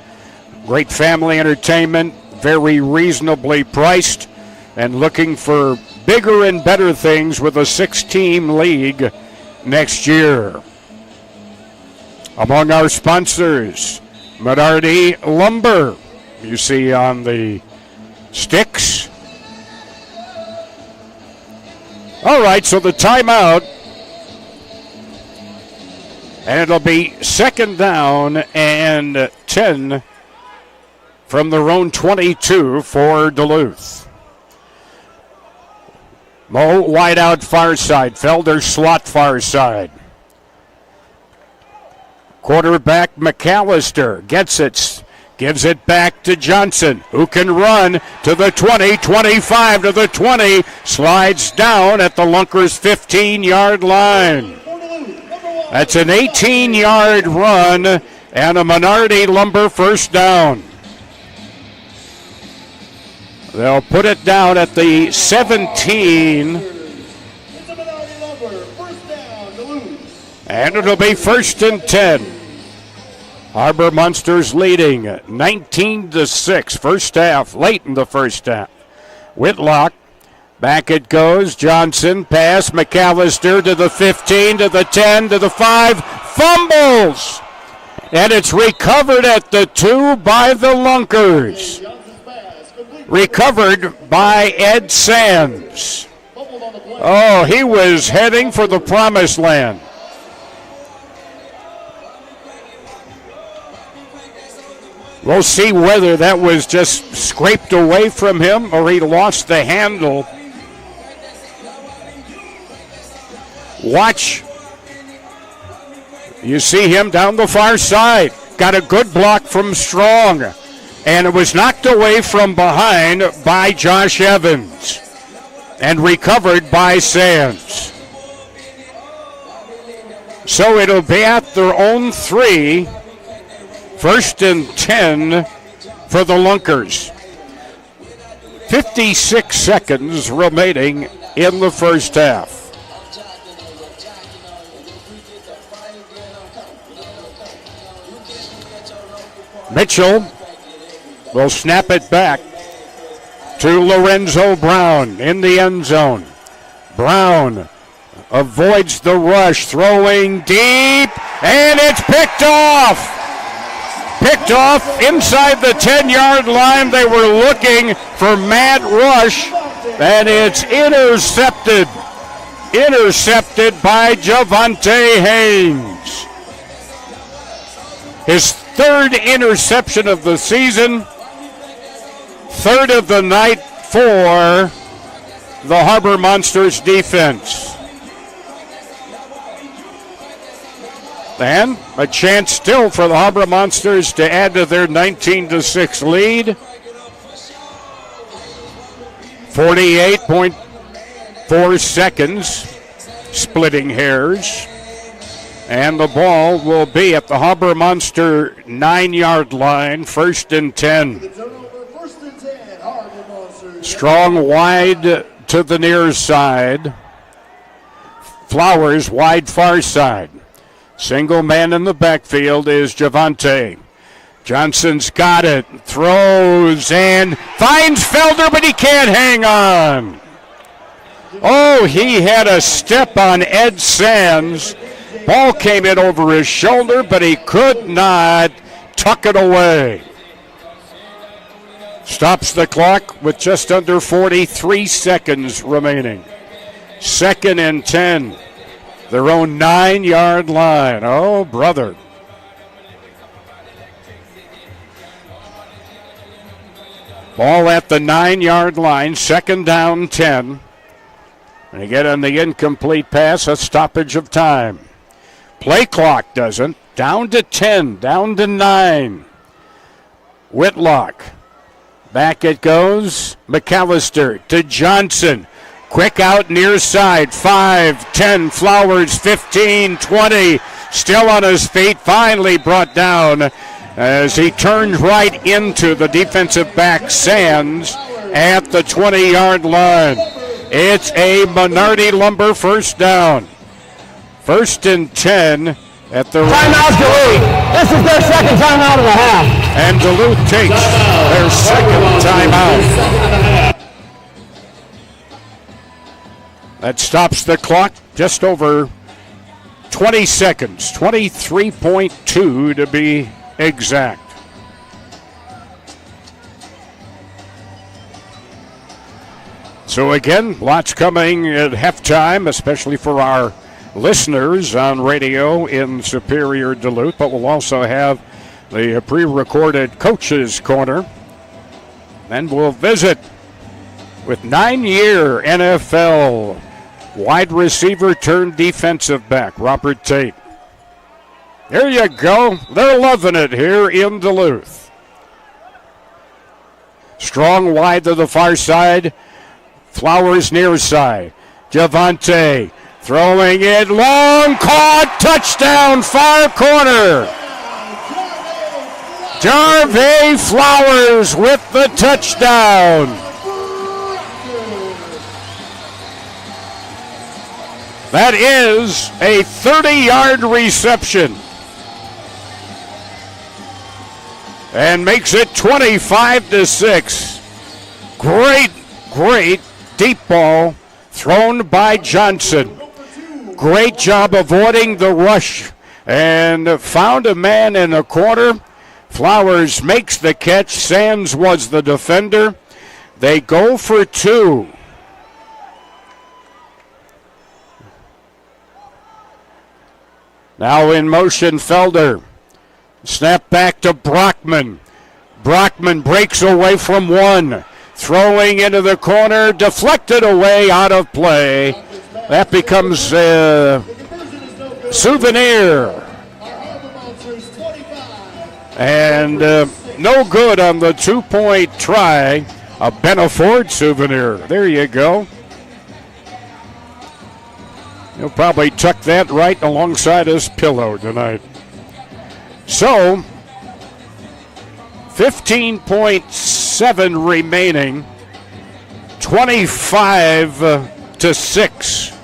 great family entertainment, very reasonably priced, and looking for bigger and better things with a 6-team league next year. Among our sponsors, Menardi Lumber, you see on the sticks. All right, so the timeout, and it'll be 2nd down and 10 from their own 22 for Duluth. Mo wide out far side, Felder slot far side. Quarterback McAllister gets it, gives it back to Johnson, who can run to the 20, 25 to the 20, slides down at the Lunkers 15-yard line. That's an 18-yard run and a Menardi Lumber first down. They'll put it down at the 17. And it'll be 1st and 10. Harbor Munster's leading 19-6. First half, late in the first half. Whitlock, back it goes. Johnson, pass. McAllister to the 15, to the 10, to the 5. Fumbles! And it's recovered at the 2 by the Lunkers. Recovered by Ed Sands. Oh, he was heading for the promised land. We'll see whether that was just scraped away from him or he lost the handle. Watch. You see him down the far side. Got a good block from Strong. And it was knocked away from behind by Josh Evans. And recovered by Sands. So it'll be at their own 3. 1st and 10 for the Lunkers. 56 seconds remaining in the first half. Mitchell will snap it back to Lorenzo Brown in the end zone. Brown avoids the rush, throwing deep, and it's picked off. Picked off inside the 10-yard line. They were looking for Matt Rush, and it's intercepted. Intercepted by Javante Haynes. His 3rd interception of the season, 3rd of the night for the Harbor Monsters defense. And a chance still for the Harbor Monsters to add to their 19-6 lead. 48.4 seconds, splitting hairs. And the ball will be at the Harbor Monster 9-yard line, 1st and 10. Strong wide to the near side. Flowers wide far side. Single man in the backfield is Javante. Johnson's got it, throws and finds Felder, but he can't hang on. Oh, he had a step on Ed Sands. Ball came in over his shoulder, but he could not tuck it away. Stops the clock with just under 43 seconds remaining. 2nd and 10. Their own 9-yard line. Oh, brother. Ball at the 9-yard line, 2nd down, 10. And again on the incomplete pass, a stoppage of time. Play clock doesn't. Down to 10, down to 9. Whitlock. Back it goes. McAllister to Johnson. Quick out near side, 5, 10, Flowers, 15, 20. Still on his feet, finally brought down as he turns right into the defensive back, Sands, at the 20-yard line. It's a Menardi Lumber 1st down. 1st and 10 at the... Timeout, Duluth. This is their 2nd timeout of the half. And Duluth takes their 2nd timeout. That stops the clock just over 20 seconds, 23.2 to be exact. So again, lots coming at halftime, especially for our listeners on radio in Superior Duluth, but we'll also have the pre-recorded Coaches Corner. Then we'll visit with 9-year NFL wide receiver turned defensive back, Robert Tate. There you go. They're loving it here in Duluth. Strong wide to the far side. Flowers near side. Javante throwing it long, caught, touchdown, far corner. Jarvey Flowers with the touchdown. That is a 30-yard reception. And makes it 25-6. Great deep ball thrown by Johnson. Great job avoiding the rush and found a man in the corner. Flowers makes the catch. Sands was the defender. They go for 2. Now in motion, Felder. Snap back to Brockman. Brockman breaks away from 1. Throwing into the corner, deflected away, out of play. That becomes a souvenir. And no good on the 2-point try. A Benaford souvenir. There you go. He'll probably tuck that right alongside his pillow tonight. So, 15.7 remaining, 25-6.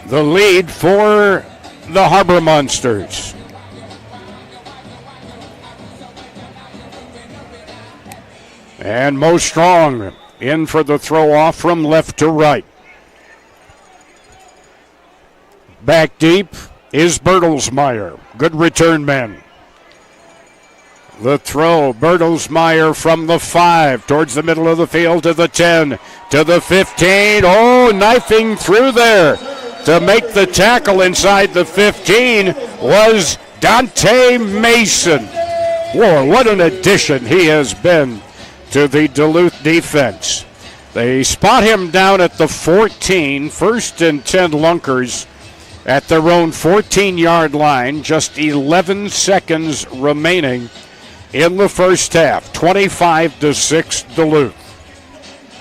The lead for the Harbor Monsters. And Mo Strong in for the throw off from left to right. Back deep is Bertelsmeyer. Good return man. The throw, Bertelsmeyer from the 5 towards the middle of the field to the 10, to the 15. Oh, knifing through there to make the tackle inside the 15 was Dante Mason. Whoa, what an addition he has been to the Duluth defense. They spot him down at the 14, 1st and 10 Lunkers at their own 14-yard line. Just 11 seconds remaining in the first half. 25-6 Duluth.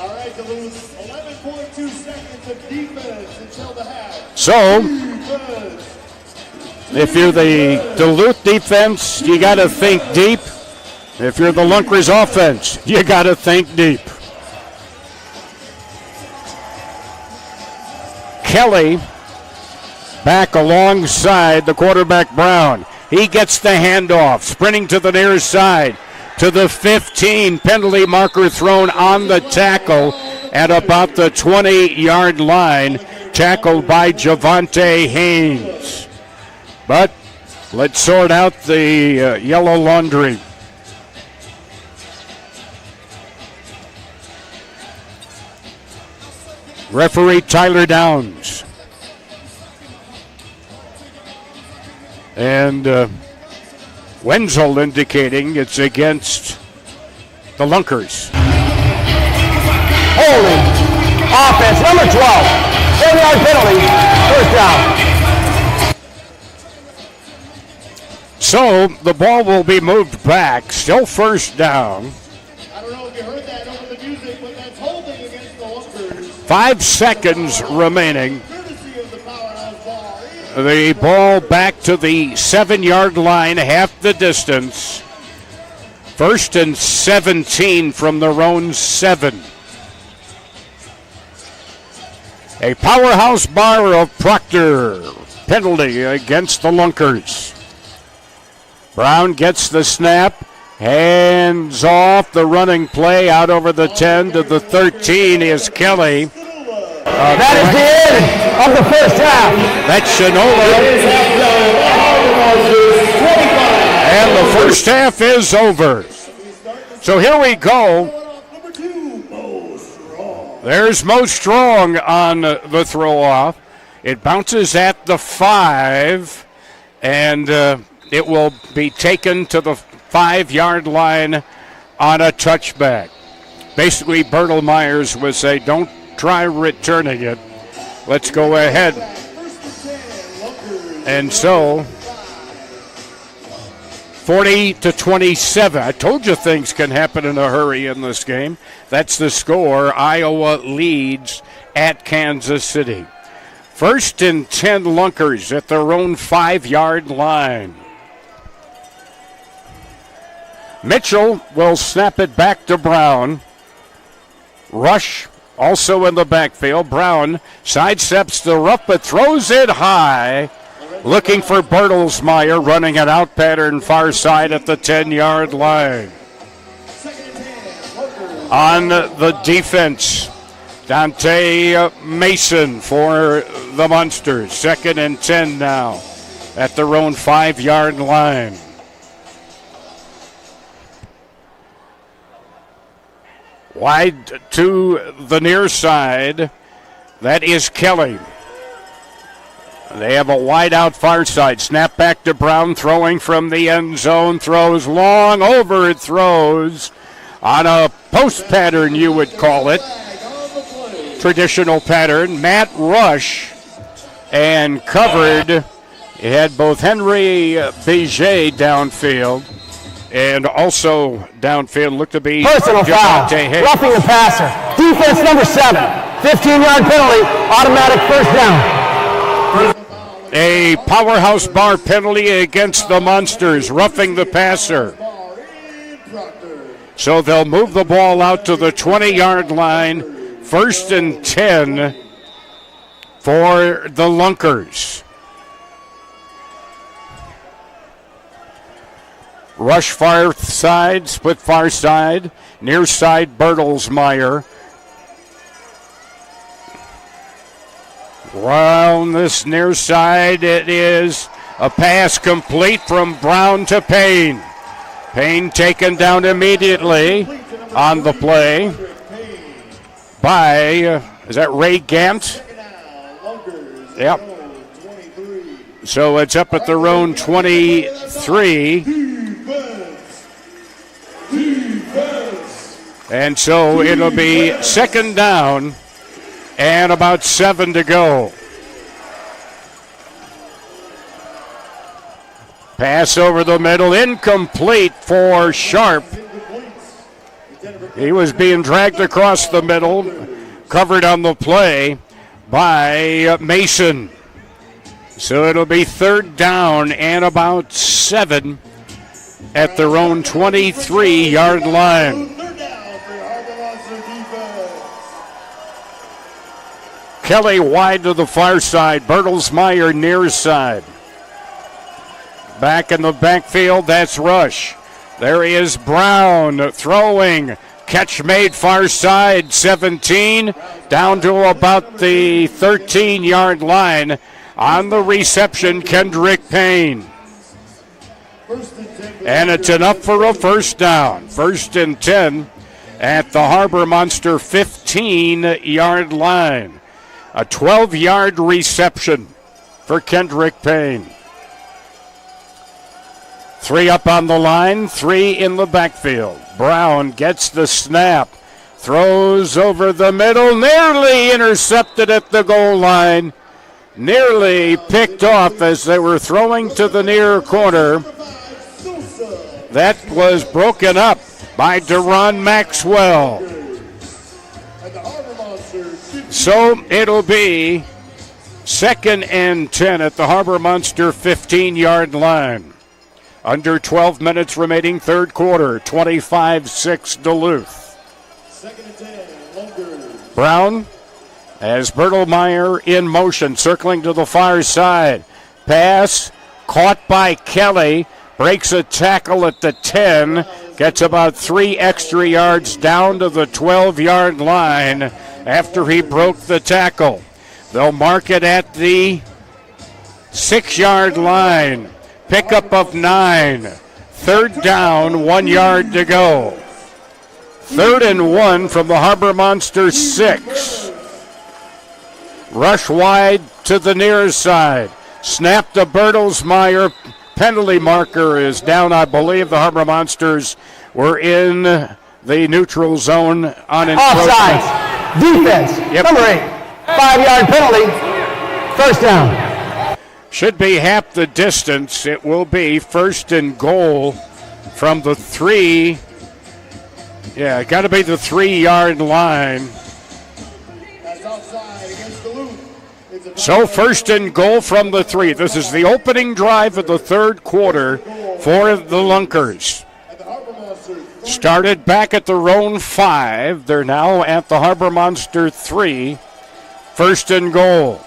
All right, Duluth, 11.2 seconds of defense until the half. So, if you're the Duluth defense, you got to think deep. If you're the Lunkers offense, you got to think deep. Kelly back alongside the quarterback Brown. He gets the handoff, sprinting to the near side to the 15. Penalty marker thrown on the tackle at about the 20-yard line. Tackled by Javante Haynes. But let's sort out the yellow laundry. Referee Tyler Downs. And Wenzel indicating it's against the Lunkers. Holding. Offense, number 12. 4-yard penalty. First down. So the ball will be moved back. Still first down. I don't know if you heard that over the music, but that's holding against the Lunkers. 5 seconds remaining. Courtesy of the powerhouse ball. The ball back to the 7-yard line, half the distance. 1st and 17 from their own 7. A powerhouse bar of Proctor. Penalty against the Lunkers. Brown gets the snap. Hands off the running play out over the 10 to the 13 is Kelly. That is the end of the first half. That's Shinola. And the first half is over. So here we go. There's Mo Strong on the throw-off. It bounces at the 5, and it will be taken to the 5-yard line on a touchback. Basically, Bertle Myers would say, don't try returning it. Let's go ahead. And so, 40-27. I told you things can happen in a hurry in this game. That's the score. Iowa leads at Kansas City. 1st and 10 Lunkers at their own 5-yard line. Mitchell will snap it back to Brown. Rush also in the backfield. Brown sidesteps the rough but throws it high. Looking for Bertelsmeyer, running an out pattern far side at the 10-yard line. On the defense, Dante Mason for the Munsters. 2nd and 10 now at their own 5-yard line. Wide to the near side. That is Kelly. They have a wide out far side. Snap back to Brown, throwing from the end zone. Throws long, over it throws. On a post pattern, you would call it. Traditional pattern. Matt Rush. And covered. He had both Henry Beget downfield. And also downfield looked to be Personal foul. Roughing the passer. Defense number 7. 15-yard penalty. Automatic first down. A powerhouse bar penalty against the Munsters, roughing the passer. So they'll move the ball out to the 20-yard line. 1st and 10 for the Lunkers. Rush far side, split far side. Near side, Bertelsmeyer. Round this near side, it is a pass complete from Brown to Payne. Payne taken down immediately on the play by, is that Ray Gant? Yep. So it's up at their own 23. And so it'll be second down and about 7 to go. Pass over the middle, incomplete for Sharp. He was being dragged across the middle, covered on the play by Mason. So it'll be third down and about 7 at their own 23-yard line. Kelly wide to the far side. Bertelsmeyer near side. Back in the backfield, that's Rush. There is Brown throwing. Catch made far side, 17, down to about the 13-yard line. On the reception, Kendrick Payne. And it's enough for a first down. 1st and 10 at the Harbor Monster 15-yard line. A 12-yard reception for Kendrick Payne. 3 up on the line, 3 in the backfield. Brown gets the snap, throws over the middle, nearly intercepted at the goal line. Nearly picked off as they were throwing to the near corner. That was broken up by Deron Maxwell. So it'll be 2nd and 10 at the Harbor Monster 15-yard line. Under 12 minutes remaining, third quarter, 25-6 Duluth. 2nd and 10, Lunkers. Brown as Bertelmeyer in motion, circling to the far side. Pass caught by Kelly, breaks a tackle at the 10, gets about 3 extra yards down to the 12-yard line after he broke the tackle. They'll mark it at the 6-yard line. Pickup of 9. Third down, 1 yard to go. 3rd and 1 from the Harbor Monster 6. Rush wide to the near side. Snap to Bertelsmeyer. Penalty marker is down. I believe the Harbor Monsters were in the neutral zone on encroachment. Offsides. Defense. Yep. Number 8. 5-yard penalty. First down. Should be half the distance. It will be 1st and goal from the 3. Yeah, got to be the 3-yard line. That's outside against Duluth. So 1st and goal from the 3. This is the opening drive of the third quarter for the Lunkers. Started back at their own 5. They're now at the Harbor Monster 3. 1st and goal.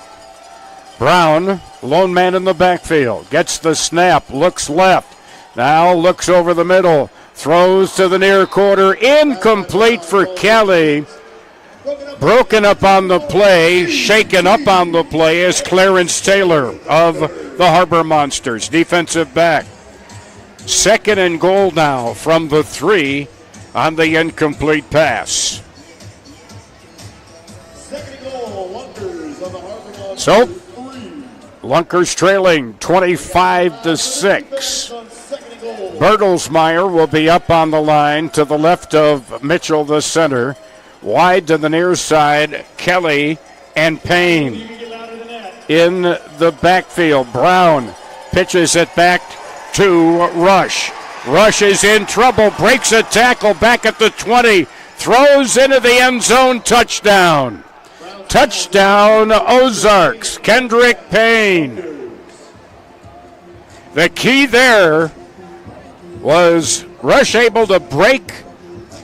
Brown, lone man in the backfield, gets the snap, looks left, now looks over the middle, throws to the near corner, incomplete for Kelly. Broken up on the play, shaken up on the play is Clarence Taylor of the Harbor Monsters, defensive back. 2nd and goal now from the 3 on the incomplete pass. 2nd and goal, Lunkers on the Harbor Monster. So, Lunkers trailing 25-6. Bertelsmeyer will be up on the line to the left of Mitchell, the center. Wide to the near side, Kelly and Payne. In the backfield, Brown pitches it back to Rush. Rush is in trouble, breaks a tackle back at the 20, throws into the end zone, touchdown. Touchdown, Ozarks, Kendrick Payne. The key there was Rush able to break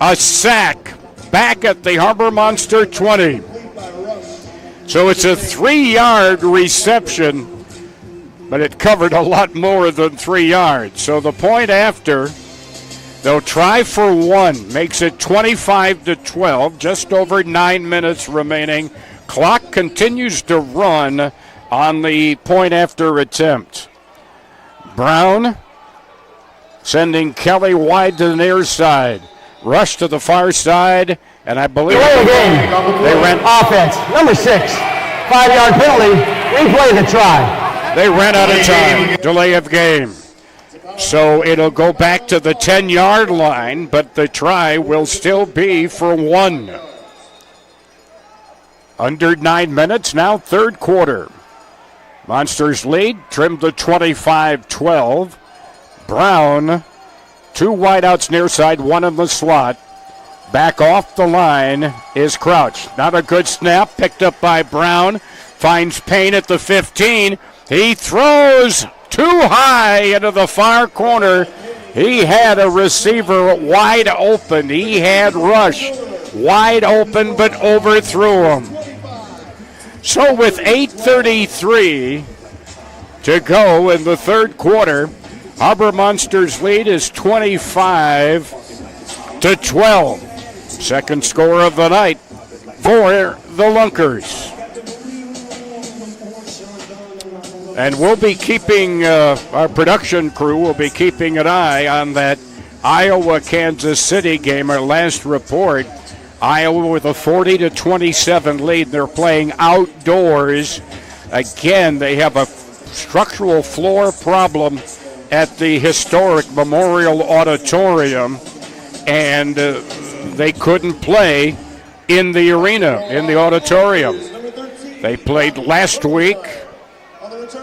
a sack back at the Harbor Monster 20. So it's a 3-yard reception, but it covered a lot more than 3 yards. So the point after, they'll try for 1, makes it 25-12, just over 9 minutes remaining. Clock continues to run on the point after attempt. Brown sending Kelly wide to the near side. Rush to the far side, and I believe they ran Offense, number 6. 5-yard penalty. Replay the try. They ran out of time. Delay of game. So it'll go back to the 10-yard line, but the try will still be for 1. Under 9 minutes now, third quarter. Monsters lead, trimmed to 25-12. Brown, 2 wideouts near side, 1 in the slot. Back off the line is Crouch. Not a good snap, picked up by Brown. Finds Payne at the 15. He throws too high into the far corner. He had a receiver wide open. He had Rush wide open, but overthrew him. So with 8:33 to go in the third quarter, Harbor Monsters lead is 25-12. Second score of the night for the Lunkers. And we'll be keeping, our production crew will be keeping an eye on that Iowa-Kansas City game, our last report. Iowa with a 40-27 lead. They're playing outdoors. Again, they have a structural floor problem at the historic Memorial Auditorium, and they couldn't play in the arena, in the auditorium. They played last week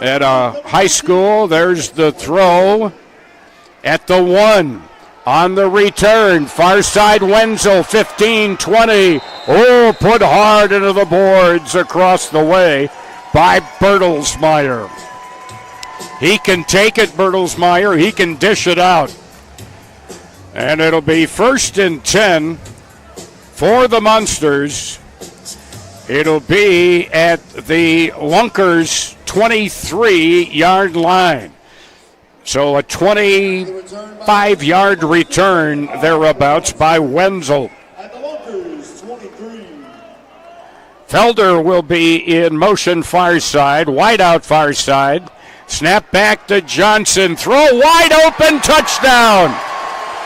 at a high school. There's the throw at the 1. On the return, far side Wenzel, 15-20. Oh, put hard into the boards across the way by Bertelsmeyer. He can take it, Bertelsmeyer. He can dish it out. And it'll be 1st and 10 for the Monsters. It'll be at the Lunkers 23-yard line. So a 25-yard return thereabouts by Wenzel. At the Lunkers, 23. Felder will be in motion far side, wide out far side. Snap back to Johnson. Throw wide open, touchdown.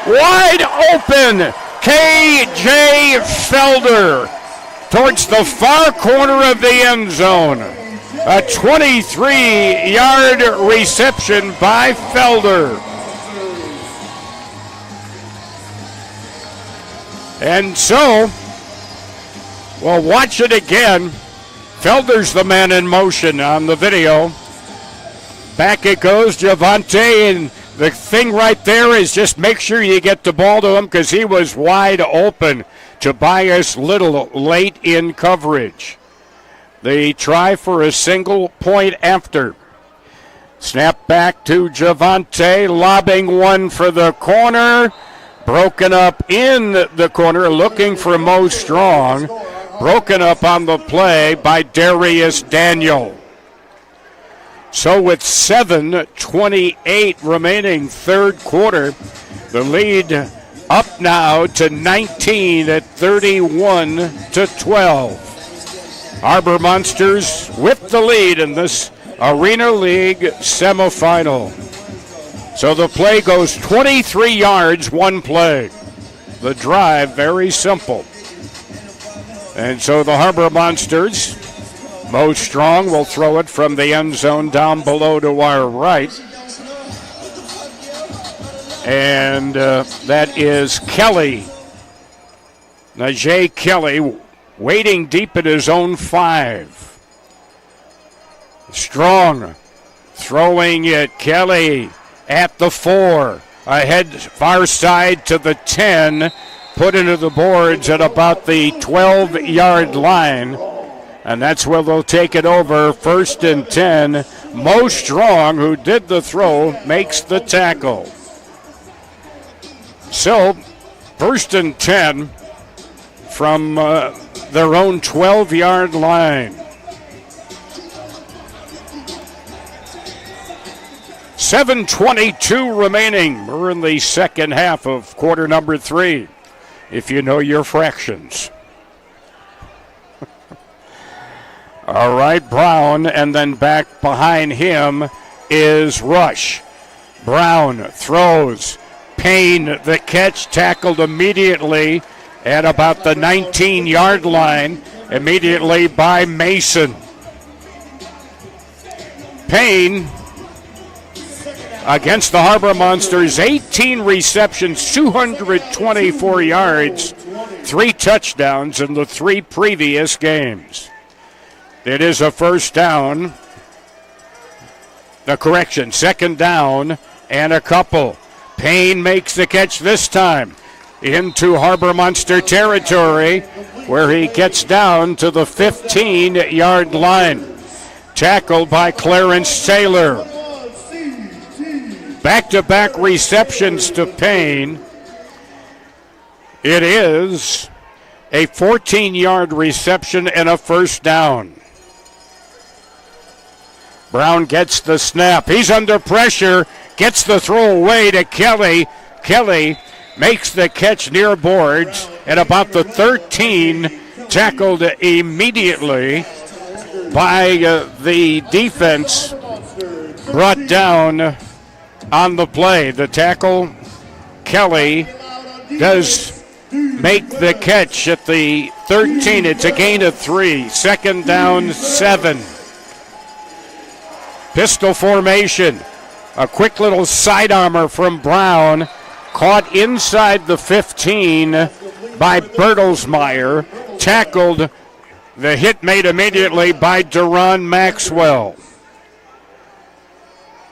Wide open, K.J. Felder towards the far corner of the end zone. A 23-yard reception by Felder. And so, we'll watch it again. Felder's the man in motion on the video. Back it goes, Javante, and the thing right there is just make sure you get the ball to him because he was wide open. Tobias Little late in coverage. The try for a single point after. Snap back to Javante, lobbing one for the corner. Broken up in the corner, looking for Mo Strong. Broken up on the play by Darius Daniel. So with 7:28 remaining third quarter, the lead up now to 19 at 31-12. Harbor Monsters with the lead in this Arena League semifinal. So the play goes 23 yards, one play. The drive, very simple. And so the Harbor Monsters, Mo Strong will throw it from the end zone down below to our right. And that is Kelly. Najee Kelly waiting deep at his own 5. Strong throwing it. Kelly at the 4. Ahead far side to the 10. Put into the boards at about the 12-yard line. And that's where they'll take it over. 1st and 10. Mo Strong, who did the throw, makes the tackle. So, 1st and 10 from their own 12-yard line. 7:22 remaining. We're in the second half of quarter number 3, if you know your fractions. All right, Brown, and then back behind him is Rush. Brown throws. Payne, the catch, tackled immediately at about the 19-yard line, immediately by Mason. Payne against the Harbor Monsters. 18 receptions, 224 yards, 3 touchdowns in the 3 previous games. It is a first down. Second down and a couple. Payne makes the catch this time into Harbor Monster territory, where he gets down to the 15-yard line. Tackled by Clarence Taylor. Back-to-back receptions to Payne. It is a 14-yard reception and a first down. Brown gets the snap. He's under pressure. Gets the throw away to Kelly. Kelly makes the catch near boards at about the 13. Tackled immediately by the defense. Brought down on the play. The tackle, Kelly, does make the catch at the 13. It's a gain of 3. Second down, 7. Pistol formation. A quick little side armor from Brown. Caught inside the 15 by Bertelsmeyer. Tackled. The hit made immediately by Duron Maxwell.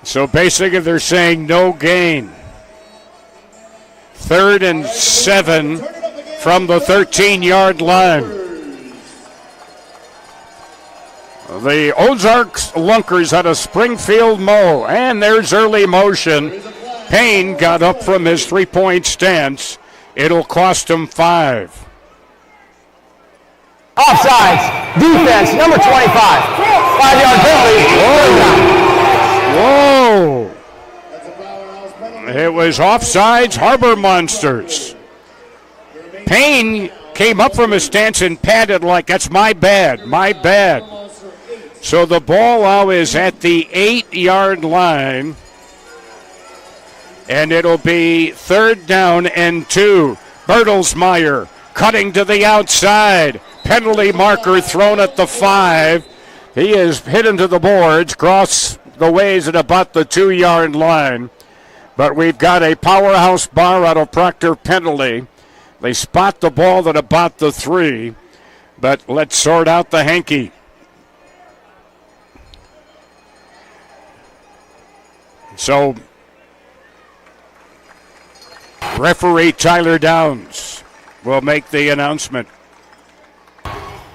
So basically they're saying no gain. 3rd and 7 from the 13-yard line. The Ozarks Lunkers had a Springfield Mo, and there's early motion. Payne got up from his 3-point stance. It'll cost him 5. Offsides. Defense, number 25. 5-yard penalty. Whoa. It was offsides, Harbor Monsters. Payne came up from his stance and patted like, that's my bad, my bad. So the ball now is at the 8-yard line. And it'll be 3rd down and 2. Bertelsmeyer cutting to the outside. Penalty marker thrown at the 5. He is hit into the boards, cross the ways at about the 2-yard line. But we've got a powerhouse bar out of Proctor penalty. They spot the ball at about the 3. But let's sort out the hanky. So, referee Tyler Downs will make the announcement.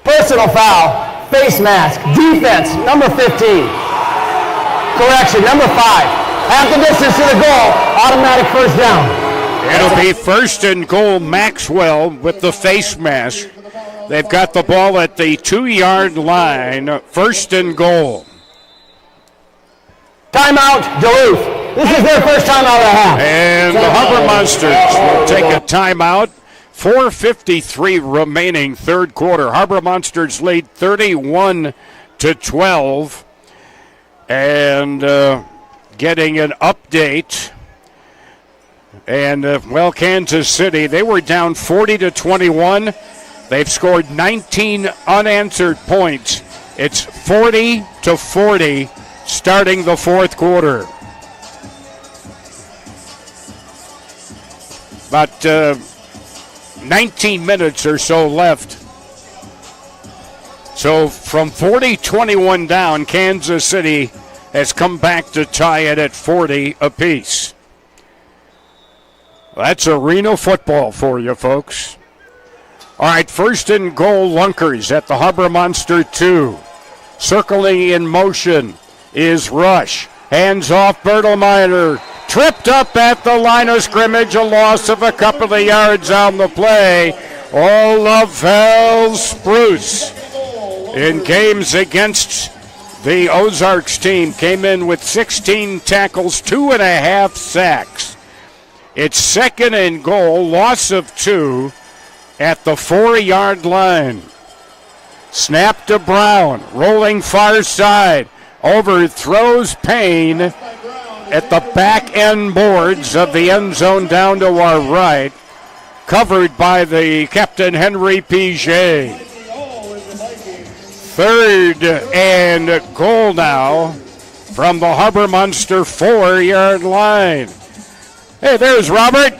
Personal foul, face mask, defense, number 15. Correction, number 5. Half the distance to the goal, automatic first down. It'll be 1st and goal, Maxwell with the face mask. They've got the ball at the 2-yard line, 1st and goal. Timeout, Duluth. This is their first timeout of the half. And the Harbor Monsters will take a timeout. 4:53 remaining, 3rd quarter. Harbor Monsters lead 31-12. And getting an update. And, Kansas City, they were down 40-21. They've scored 19 unanswered points. It's 40-40 starting the 4th quarter. About 19 minutes or so left. So from 40-21 down, Kansas City has come back to tie it at 40 apiece. That's arena football for you, folks. All right, 1st and goal, Lunkers at the Harbor Monster 2. Circling in motion is Rush. Hands off Bertelmeyer. Tripped up at the line of scrimmage, a loss of a couple of yards on the play. Lavelle Spruce, in games against the Ozarks team, came in with 16 tackles, 2.5 sacks. It's 2nd and goal, loss of 2 at the 4-yard line. Snap to Brown, rolling far side, overthrows Payne at the back end boards of the end zone down to our right, covered by the captain Henry Piget. 3rd and goal now from the Harbor Monster 4-yard line. Hey, there's Robert.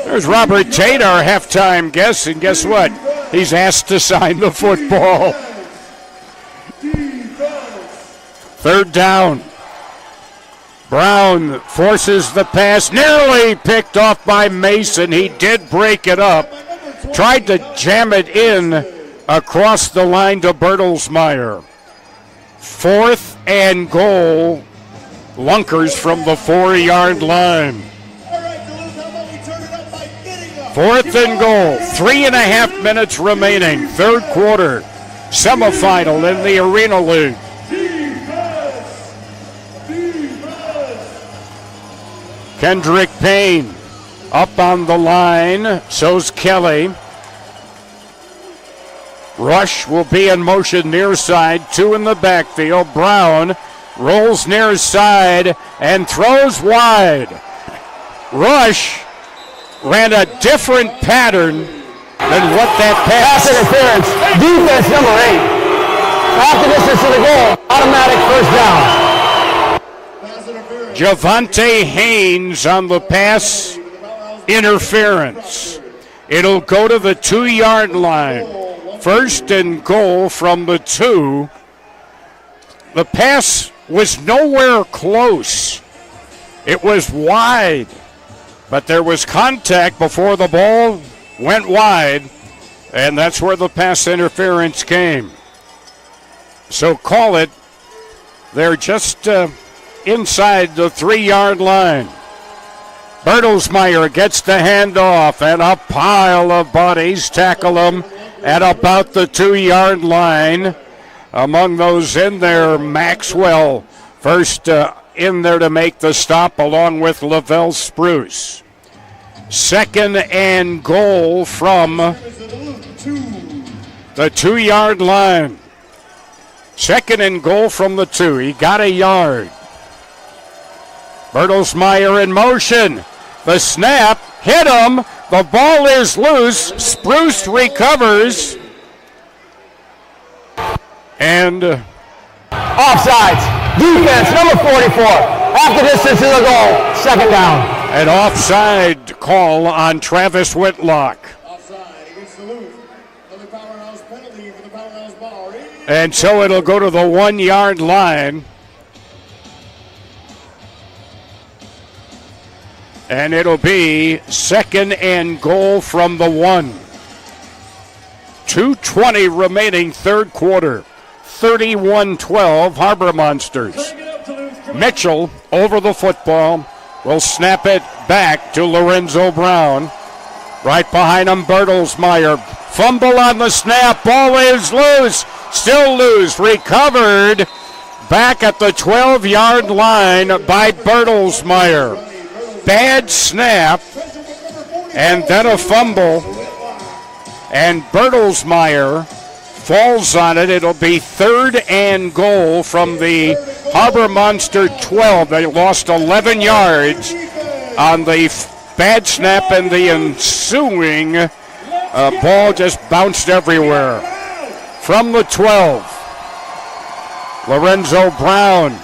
There's Robert Tate, our halftime guest, and guess what? He's asked to sign the football. Third down. Brown forces the pass, nearly picked off by Mason. He did break it up. Tried to jam it in across the line to Bertelsmeyer. 4th and goal. Lunkers from the 4-yard line. 4th and goal. 3.5 minutes remaining. Third quarter. Semifinal in the Arena League. Kendrick Payne up on the line. So's Kelly. Rush will be in motion near side. 2 in the backfield. Brown rolls near side and throws wide. Rush ran a different pattern than what that pass. Interference. Defense number 8. After distance to the goal. Automatic first down. Javante Haynes on the pass interference. It'll go to the 2-yard line. 1st and goal from the 2. The pass was nowhere close. It was wide, but there was contact before the ball went wide, and that's where the pass interference came. So call it. They're just inside the 3-yard line. Bertelsmeyer gets the handoff, and a pile of bodies tackle him at about the 2-yard line. Among those in there, Maxwell first in there to make the stop, along with Lavelle Spruce. 2nd and goal from the 2-yard line. 2nd and goal from the 2. He got a yard. Bertelsmeyer in motion. The snap hit him. The ball is loose. Spruce recovers. And offsides. Defense number 44. Half the distance to the goal. 2nd down. An offside call on Travis Whitlock. Offside against Duluth. Another powerhouse penalty for the powerhouse ball. And so it'll go to the 1-yard line. And it'll be 2nd and goal from the 1. 2:20 remaining third quarter. 31-12 Harbor Monsters. Mitchell over the football. Will snap it back to Lorenzo Brown. Right behind him, Bertelsmeyer. Fumble on the snap. Ball is loose. Still loose. Recovered back at the 12-yard line by Bertelsmeyer. Bad snap, and then a fumble, and Bertelsmeyer falls on it. It'll be 3rd and goal from the Harbor Monster 12. They lost 11 yards on the bad snap, and the ensuing ball just bounced everywhere. From the 12, Lorenzo Brown,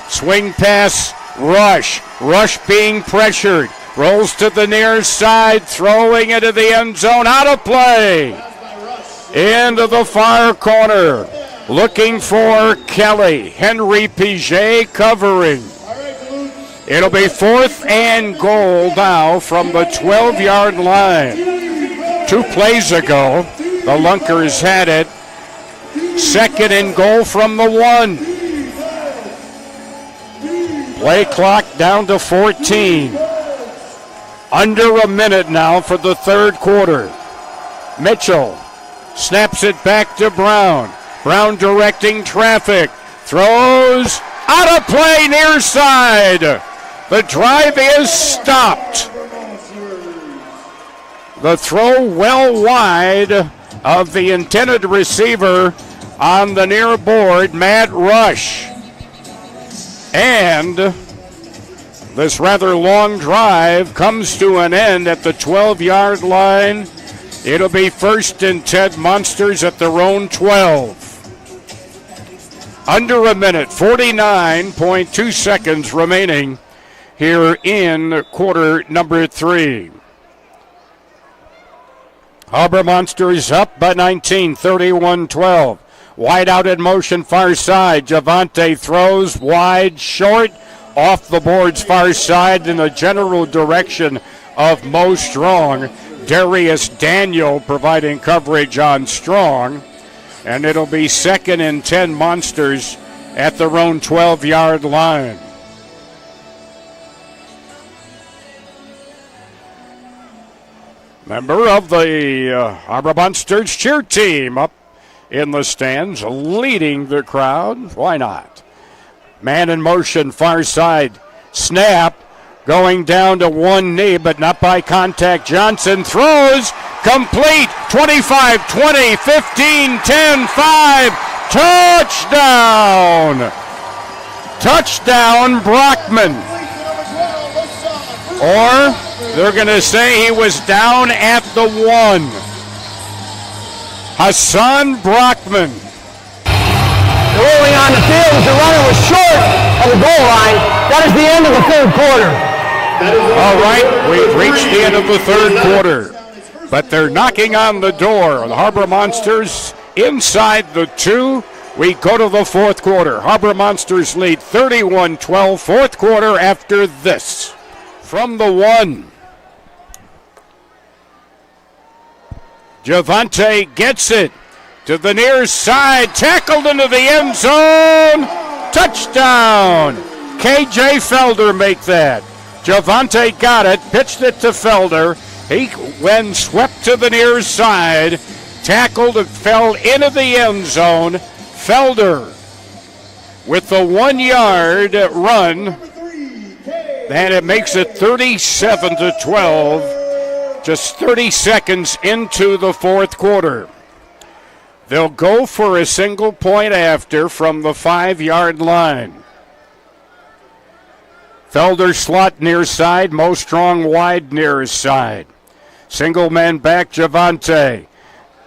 swing pass, Rush. Rush being pressured. Rolls to the near side, throwing into the end zone. Out of play. Into the far corner. Looking for Kelly. Henry Piget covering. It'll be 4th and goal now from the 12-yard line. 2 plays ago, the Lunkers had it. 2nd and goal from the 1. Play clock down to 14. Under a minute now for the third quarter. Mitchell snaps it back to Brown. Brown directing traffic. Throws out of play near side. The drive is stopped. The throw well wide of the intended receiver on the near board, Matt Rush. And this rather long drive comes to an end at the 12-yard line. It'll be 1st and 10 Monsters at their own 12. Under a minute, 49.2 seconds remaining here in quarter number 3. Harbor Monsters up by 19, 31-12. Wide out in motion, far side. Javante throws wide, short, off the boards, far side in the general direction of Mo Strong. Darius Daniel providing coverage on Strong. And it'll be 2nd and 10 Monsters at their own 12-yard line. Member of the Harbor Monsters cheer team up in the stands, leading the crowd. Why not? Man in motion, far side. Snap, going down to one knee, but not by contact. Johnson throws, complete, 25, 20, 15, 10, 5, touchdown! Touchdown, Brockman. Or they're going to say he was down at the 1. Hassan Brockman. Rolling on the field as the runner was short of the goal line. That is the end of the 3rd quarter. All right, we've reached the end of the 3rd quarter. But they're knocking on the door. The Harbor Monsters inside the 2. We go to the 4th quarter. Harbor Monsters lead 31-12, 4th quarter after this. From the 1. Javante gets it to the near side, tackled into the end zone. Touchdown! KJ Felder make that. Javante got it, pitched it to Felder. He, when swept to the near side, tackled and fell into the end zone. Felder with the 1-yard run, and it makes it 37-12. Just 30 seconds into the 4th quarter. They'll go for a single point after from the 5-yard line. Felder slot near side, Mo Strong wide near side. Single man back, Javante.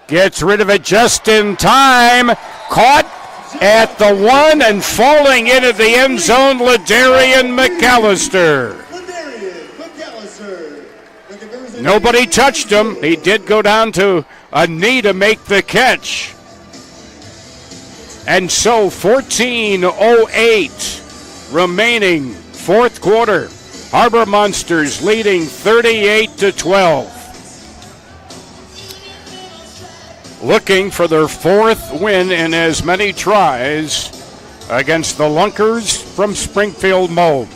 Gets rid of it just in time. Caught at the 1 and falling into the end zone, Ladarian McAllister. Nobody touched him. He did go down to a knee to make the catch. And so 14:08 remaining, 4th quarter. Harbor Monsters leading 38-12. Looking for their 4th win in as many tries against the Lunkers from Springfield Mo.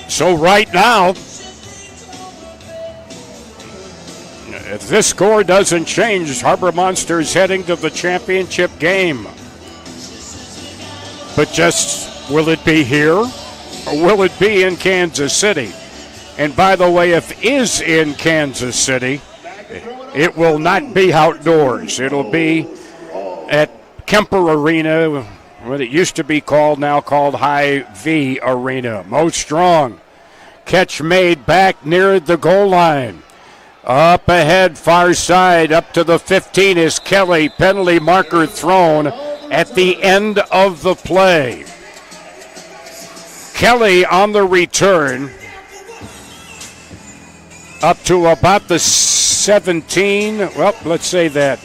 So right now, if this score doesn't change, Harbor Monsters heading to the championship game. But just, will it be here or will it be in Kansas City? And by the way, if it is in Kansas City, it will not be outdoors. It'll be at Kemper Arena, what it used to be called, now called Hy-Vee Arena. Mo Strong. Catch made back near the goal line. Up ahead, far side, up to the 15 is Kelly. Penalty marker thrown at the end of the play. Kelly on the return. Up to about the 17, well, let's say that.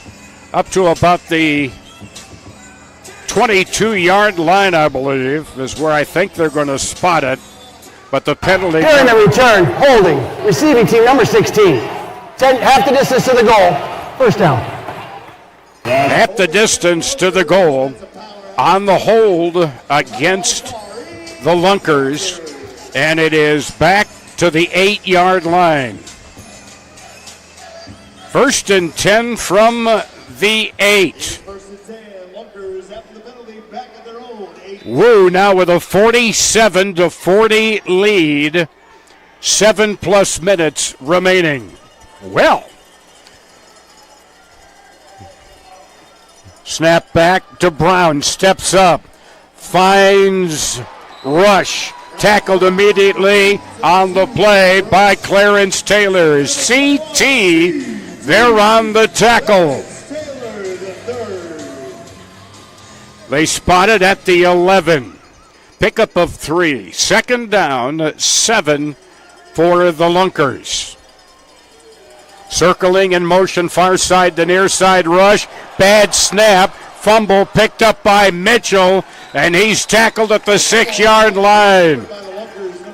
Up to about the 22-yard line, I believe, is where I think they're going to spot it. But the penalty... During the return, holding, receiving team number 16. Half the distance to the goal, 1st down. Half the distance to the goal on the hold against the Lunkers, and it is back to the 8-yard line. 1st and 10 from the 8. Woo now with a 47-40 lead. 7+ minutes remaining. Well, snap back to Brown, steps up, finds Rush, tackled immediately on the play by Clarence Taylor. CT They're on the tackle. Taylor, the third. They spotted at the 11. Pickup of 3. Second down, 7 for the Lunkers. Circling in motion, far side to near side rush. Bad snap. Fumble picked up by Mitchell, and he's tackled at the 6-yard line.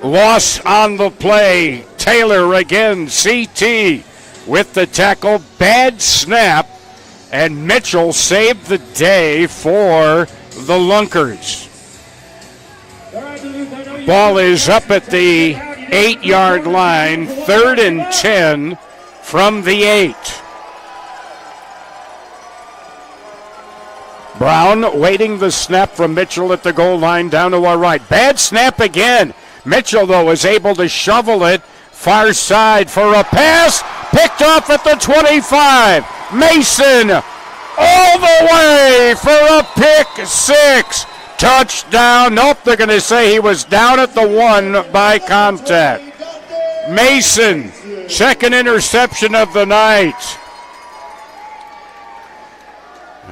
Loss on the play. Taylor again, CT with the tackle. Bad snap, and Mitchell saved the day for the Lunkers. Ball is up at the 8-yard line, 3rd and 10 from the 8. Brown waiting the snap from Mitchell at the goal line down to our right. Bad snap again. Mitchell, though, is able to shovel it far side for a pass. Picked off at the 25. Mason all the way for a pick 6. Touchdown. Nope, they're going to say he was down at the 1 by contact. Mason, second interception of the night.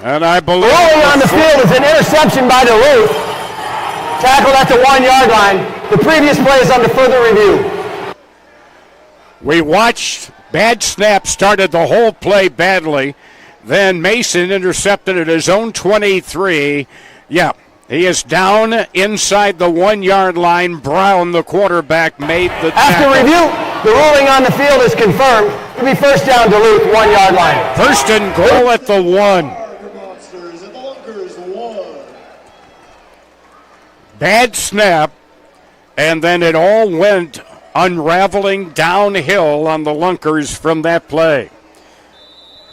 And I believe rolling on the field is an interception by Duluth. Tackled at the 1-yard line. The previous play is under further review. We watched. Bad snap started the whole play badly. Then Mason intercepted at his own 23. Yeah, he is down inside the 1-yard line. Brown, the quarterback, made the tackle. After review, the ruling on the field is confirmed. It'll be first down Duluth, 1-yard line. First and goal at the 1. Bad snap, and then it all went unraveling downhill on the Lunkers from that play.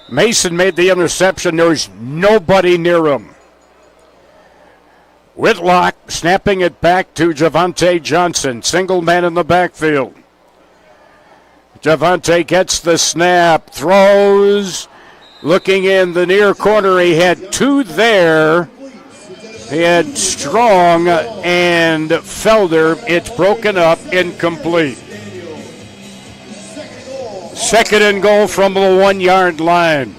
Mason made the interception. There's nobody near him. Whitlock snapping it back to Javante Johnson. Single man in the backfield. Javante gets the snap, throws, looking in the near corner. He had 2 there. He had Strong and Felder. It's broken up, incomplete. Second and goal from the 1-yard line.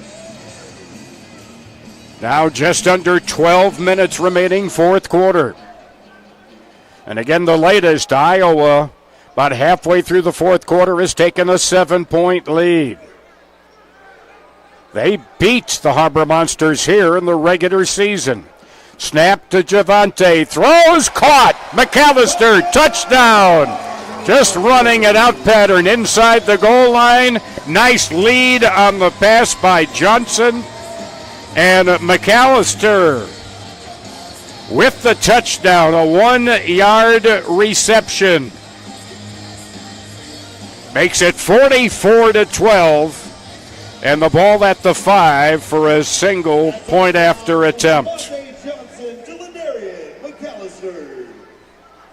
Now just under 12 minutes remaining, fourth quarter. And again, the latest, Iowa, about halfway through the fourth quarter, has taken a 7-point lead. They beat the Harbor Monsters here in the regular season. Snap to Javante, throws, caught, McAllister, touchdown. Just running it out pattern inside the goal line. Nice lead on the pass by Johnson. And McAllister with the touchdown, a 1-yard reception. Makes it 44-12. And the ball at the 5 for a single point after attempt.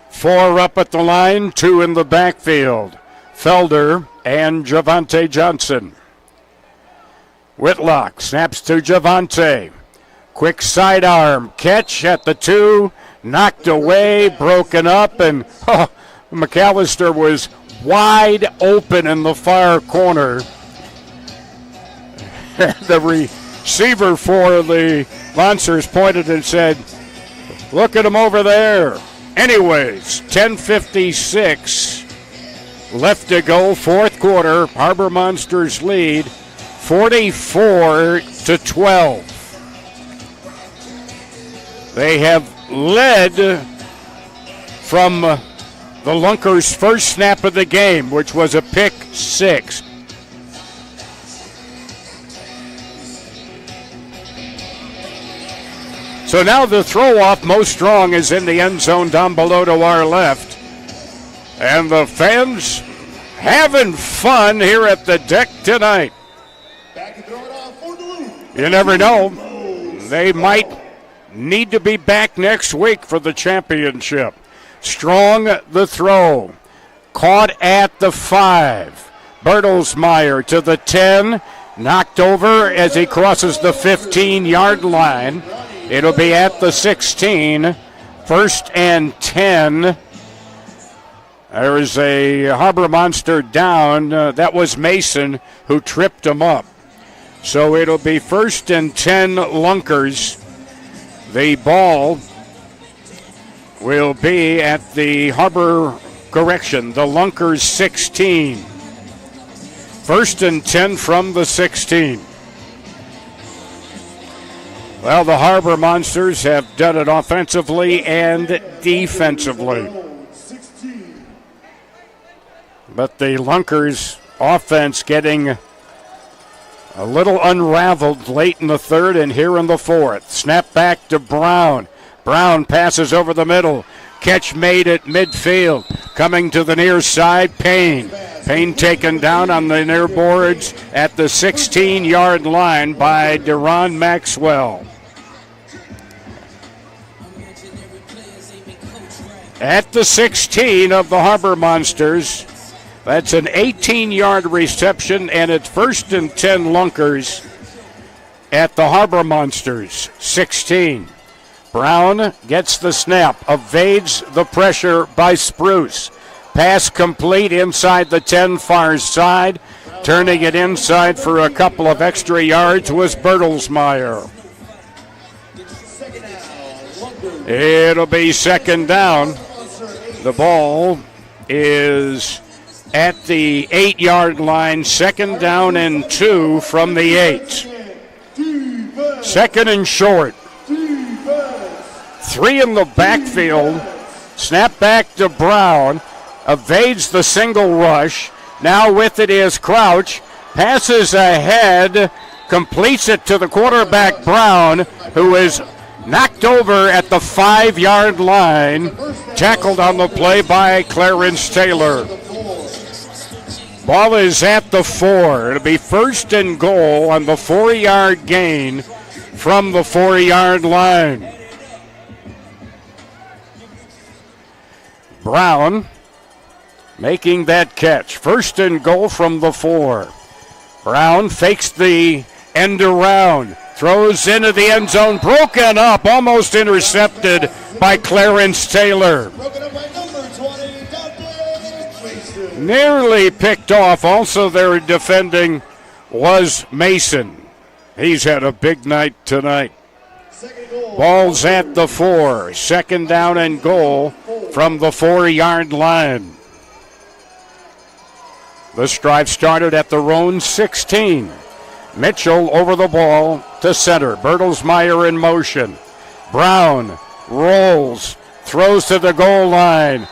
4 up at the line, 2 in the backfield. Felder and Javante Johnson. Whitlock snaps to Javante. Quick sidearm catch at the 2. Knocked away, broken up, and McAllister was wide open in the far corner. The receiver for the Monsters pointed and said, "Look at him over there." Anyways, 10:56 left to go, fourth quarter. Harbor Monsters lead 44-12. They have led from the Lunkers' first snap of the game, which was a pick 6. So now the throw-off, Mo Strong is in the end zone down below to our left. And the fans having fun here at the deck tonight. You never know. They might need to be back next week for the championship. Strong the throw. Caught at the 5. Bertelsmeyer to the 10. Knocked over as he crosses the 15-yard line. It'll be at the 16. First and 10. There is a Harbor Monster down. That was Mason who tripped him up. So it'll be 1st and 10 Lunkers. The ball will be at the the Lunkers 16. 1st and 10 from the 16. Well, the Harbor Monsters have done it offensively and defensively. But the Lunkers offense getting a little unraveled late in the 3rd and here in the 4th. Snap back to Brown. Brown passes over the middle. Catch made at midfield. Coming to the near side, Payne. Payne taken down on the near boards at the 16-yard line by Deron Maxwell. At the 16 of the Harbor Monsters, that's an 18-yard reception, and it's 1st and 10 Lunkers at the Harbor Monsters 16. Brown gets the snap, evades the pressure by Spruce. Pass complete inside the 10 far side. Turning it inside for a couple of extra yards was Bertelsmeyer. It'll be 2nd down. The ball is at the 8-yard line, 2nd down and 2 from the 8. 2nd and short. 3 in the backfield. Snap back to Brown. Evades the single rush. Now with it is Crouch. Passes ahead. Completes it to the quarterback Brown, who is knocked over at the 5-yard line. Tackled on the play by Clarence Taylor. Ball is at the 4. It'll be 1st and goal on the 4-yard gain from the 4-yard line. Brown making that catch. 1st and goal from the 4. Brown fakes the end around. Throws into the end zone. Broken up. Almost intercepted by Clarence Taylor. Nearly picked off. Also there defending was Mason. He's had a big night tonight. Ball's at the 4. 2nd down and goal from the 4-yard line. This drive started at the Roan 16. Mitchell over the ball to center. Bertelsmeyer in motion. Brown rolls, throws to the goal line.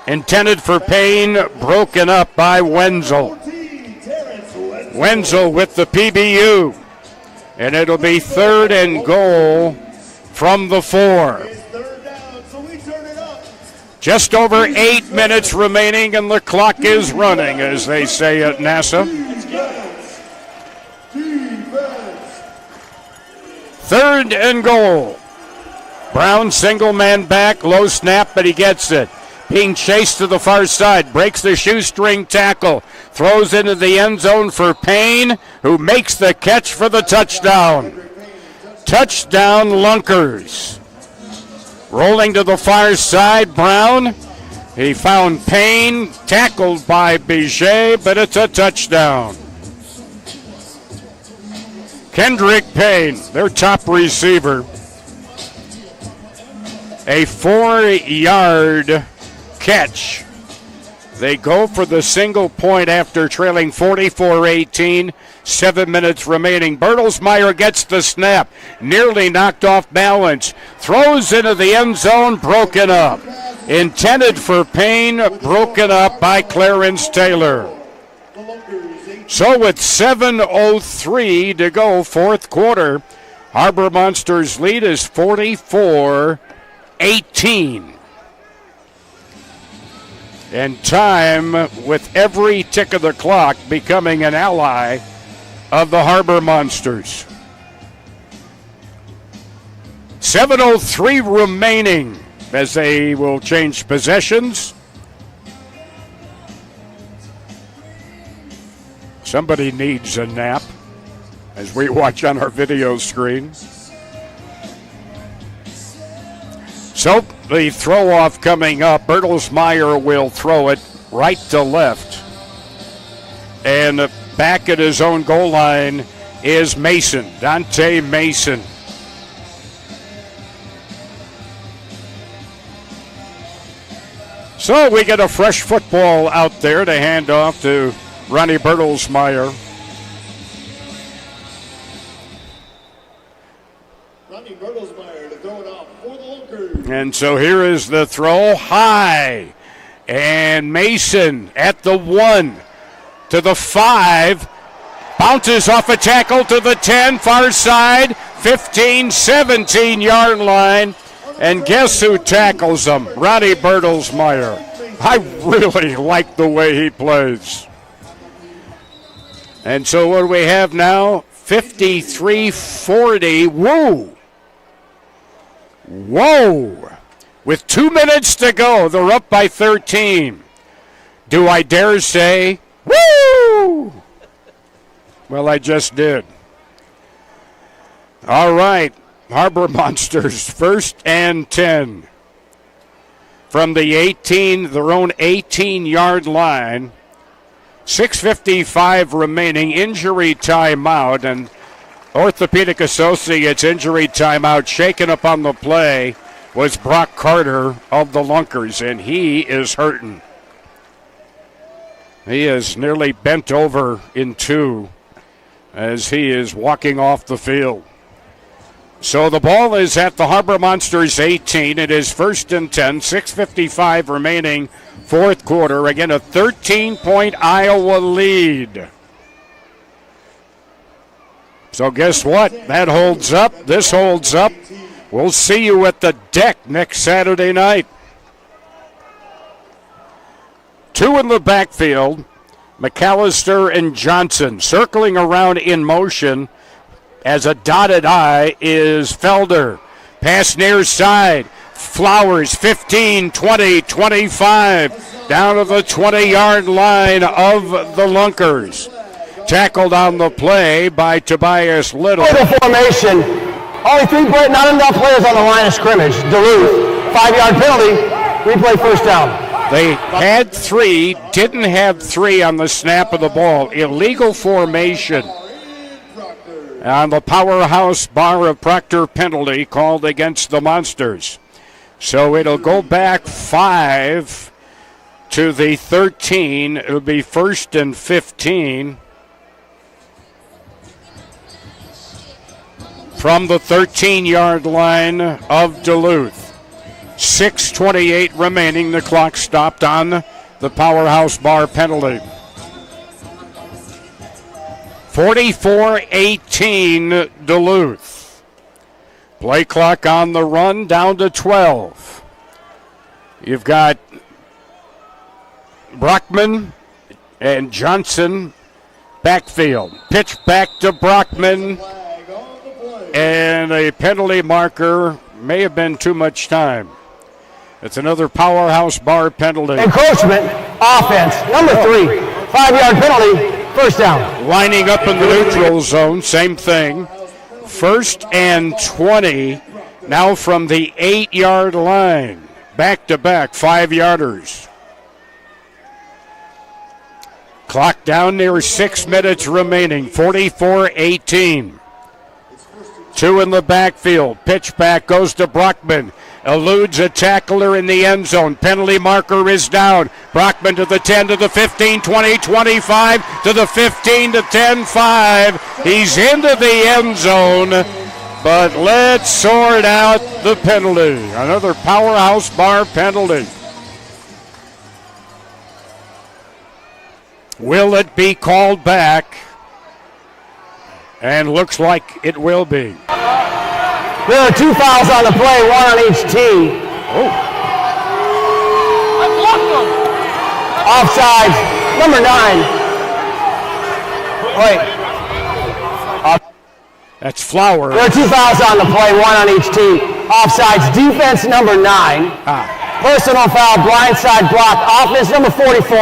Intended for Payne, broken up by Wenzel. Wenzel with the PBU. And it'll be 3rd and goal from the 4. Just over 8 minutes remaining, and the clock is running, as they say at NASA. 3rd and goal. Brown single man back, low snap, but he gets it. Being chased to the far side, breaks the shoestring tackle, throws into the end zone for Payne, who makes the catch for the touchdown. Touchdown, Lunkers. Rolling to the far side, Brown. He found Payne, tackled by Biget, but it's a touchdown. Kendrick Payne, their top receiver. A 4-yard catch. They go for the single point after trailing 44-18. 7 minutes remaining. Bertelsmeyer gets the snap. Nearly knocked off balance. Throws into the end zone. Broken up. Intended for Payne. Broken up by Clarence Taylor. So with 7:03 to go, 4th quarter, Harbor Monsters' lead is 44-18. And time, with every tick of the clock, becoming an ally of the Harbor Monsters. 7:03 remaining as they will change possessions. Somebody needs a nap as we watch on our video screen. So the throw-off coming up. Bertelsmeyer will throw it right to left. And back at his own goal line is Mason, Dante Mason. So we get a fresh football out there to hand off to Ronnie Bertelsmeyer. Ronnie Bertelsmeyer to throw it off for the Lunkers. And so here is the throw high. And Mason at the 1 to the 5. Bounces off a tackle to the 10, far side, 15, 17 yard line. And guess who tackles him? Ronnie Bertelsmeyer. I really like the way he plays. And so what do we have now? 53-40. Whoa. Whoa. With 2 minutes to go, they're up by 13. Do I dare say, woo? Well, I just did. All right. Harbor Monsters, 1st and 10. From the 18, their own 18-yard line. 6:55 remaining, injury timeout, and Orthopedic Associates injury timeout. Shaken up on the play was Brock Carter of the Lunkers, and he is hurting. He is nearly bent over in two as he is walking off the field. So the ball is at the Harbor Monsters 18. It is 1st and 10, 6:55 remaining, 4th quarter. Again, a 13-point Iowa lead. So guess what? That holds up. This holds up. We'll see you at the deck next Saturday night. 2 in the backfield. McAllister and Johnson circling around in motion. As a dotted I is Felder. Pass near side. Flowers, 15, 20, 25. Down to the 20-yard line of the Lunkers. Tackled on the play by Tobias Little. The formation. Only 3 not enough players on the line of scrimmage. Duluth, 5-yard penalty. Replay, first down. They had 3, didn't have 3 on the snap of the ball. Illegal formation. On the Powerhouse Bar of Proctor penalty called against the Monsters. So it'll go back 5 to the 13. It'll be 1st and 15. From the 13-yard line of Duluth. 6:28 remaining. The clock stopped on the Powerhouse Bar penalty. 44-18 Duluth. Play clock on the run down to 12. You've got Brockman and Johnson backfield. Pitch back to Brockman. And a penalty marker. May have been too much time. It's another Powerhouse Bar penalty. Encroachment, offense, number 3. 5-yard penalty, first down. Lining up in the neutral zone, same thing. 1st and 20, now from the 8-yard line. Back-to-back, 5-yarders. Clock down near 6 minutes remaining, 44-18. 2 in the backfield. Pitch back goes to Brockman. Eludes a tackler in the end zone. Penalty marker is down. Brockman to the 10, to the 15, 20, 25, to the 15, to 10, 5. He's into the end zone, but let's sort out the penalty. Another Powerhouse Bar penalty. Will it be called back? And looks like it will be. There are 2 fouls on the play, 1 on each team. Oh. I blocked them. Offsides, number 9. Wait. That's Flower. There are 2 fouls on the play, 1 on each team. Offsides, defense number 9. Personal foul, blindside block, offense number 44.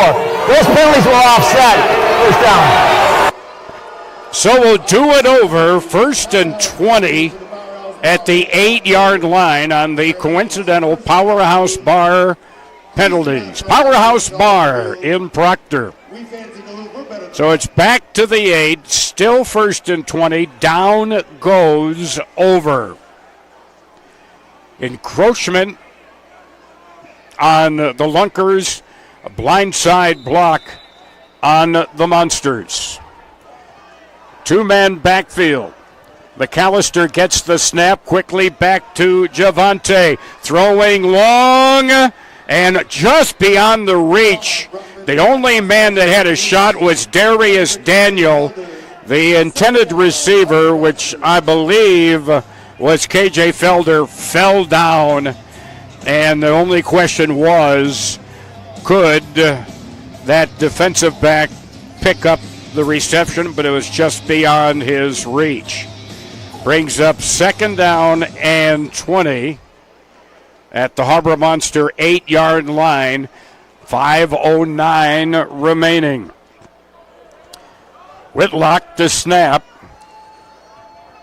Those penalties were offset. First down. So we'll do it over, 1st and 20 at the 8-yard line on the coincidental Powerhouse Bar penalties. Powerhouse Bar in Proctor. We fancy Duluth, we're better So it's back to the 8, still 1st and 20. Down goes over. Encroachment on the Lunkers, a blindside block on the Monsters. 2-man backfield. McAllister gets the snap quickly back to Javante. Throwing long and just beyond the reach. The only man that had a shot was Darius Daniel, the intended receiver, which I believe was KJ Felder, fell down. And the only question was, could that defensive back pick up the reception? But it was just beyond his reach. Brings up 2nd down and 20 at the Harbor Monster 8-yard line. 5:09 remaining. Whitlock to snap.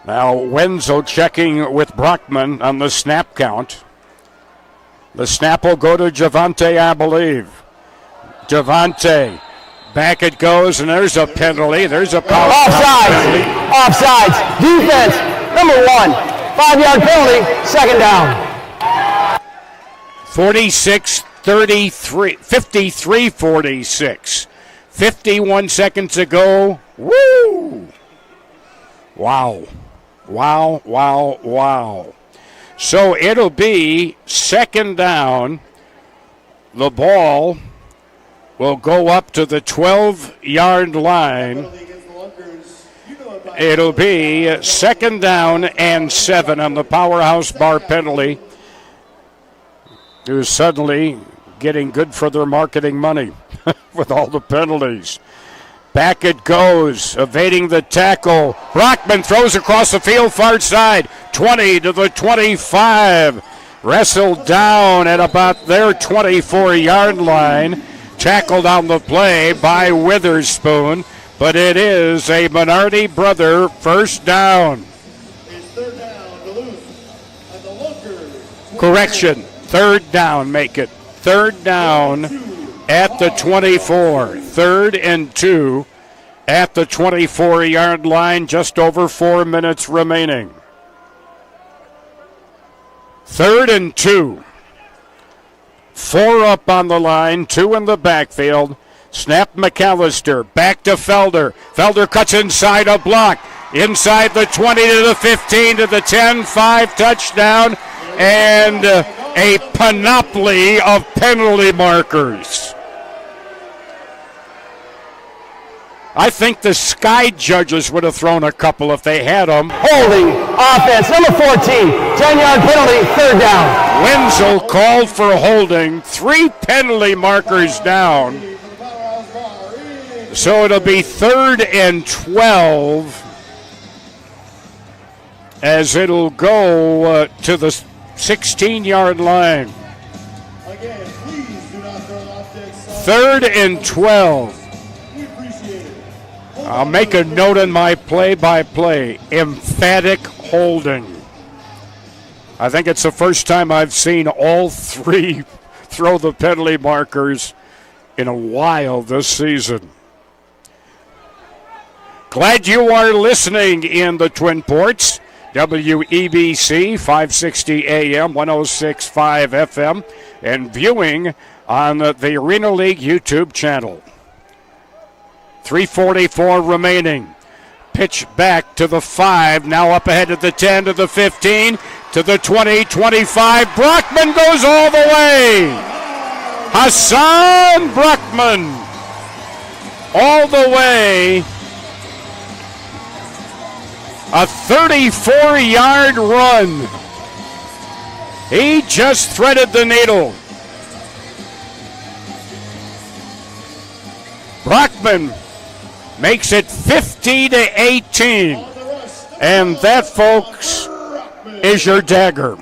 Now Wenzel checking with Brockman on the snap count. The snap will go to Javante, I believe. Javante. Back it goes, and there's a penalty. There's a power penalty. Offsides. Defense, number 1. 5-yard penalty, 2nd down. 46-33, 53-46. 51 seconds ago. Woo! Wow. Wow, wow, wow. So it'll be 2nd down. The ball will go up to the 12-yard line. It'll be 2nd down and 7 on the Powerhouse Bar penalty. Who's suddenly getting good for their marketing money with all the penalties. Back it goes, evading the tackle. Brockman throws across the field, far side, 20 to the 25. Wrestled down at about their 24-yard line. Tackled on the play by Witherspoon, but it is a Minardi brother 1st down. It's 3rd down, Duluth, and the Lunkers. Correction, 3rd down, make it 3rd down at the 24. 3rd and 2 at the 24-yard line, just over 4 minutes remaining. 3rd and 2. 4 up on the line, 2 in the backfield. Snap McAllister, back to Felder. Felder cuts inside a block. Inside the 20 to the 15 to the 10, 5 touchdown, and a panoply of penalty markers. I think the Sky judges would have thrown a couple if they had them. Holding offense, number 14. 10-yard penalty, 3rd down. Wenzel called for holding. 3 penalty markers down. So it'll be 3rd and 12 as it'll go to the 16-yard line. Again, please do not throw off this. 3rd and 12. We appreciate it. I'll make a note in my play-by-play. Emphatic holding. I think it's the first time I've seen all 3 throw the penalty markers in a while this season. Glad you are listening in the Twin Ports. WEBC 560 AM, 106.5 FM, and viewing on the Arena League YouTube channel. 3:44 remaining. Pitch back to the 5, now up ahead at the 10 to the 15 to the 20, 25. Brockman goes all the way. Hassan Brockman all the way. A 34-yard run. He just threaded the needle. Brockman makes it 50-18. And that, folks, is your dagger.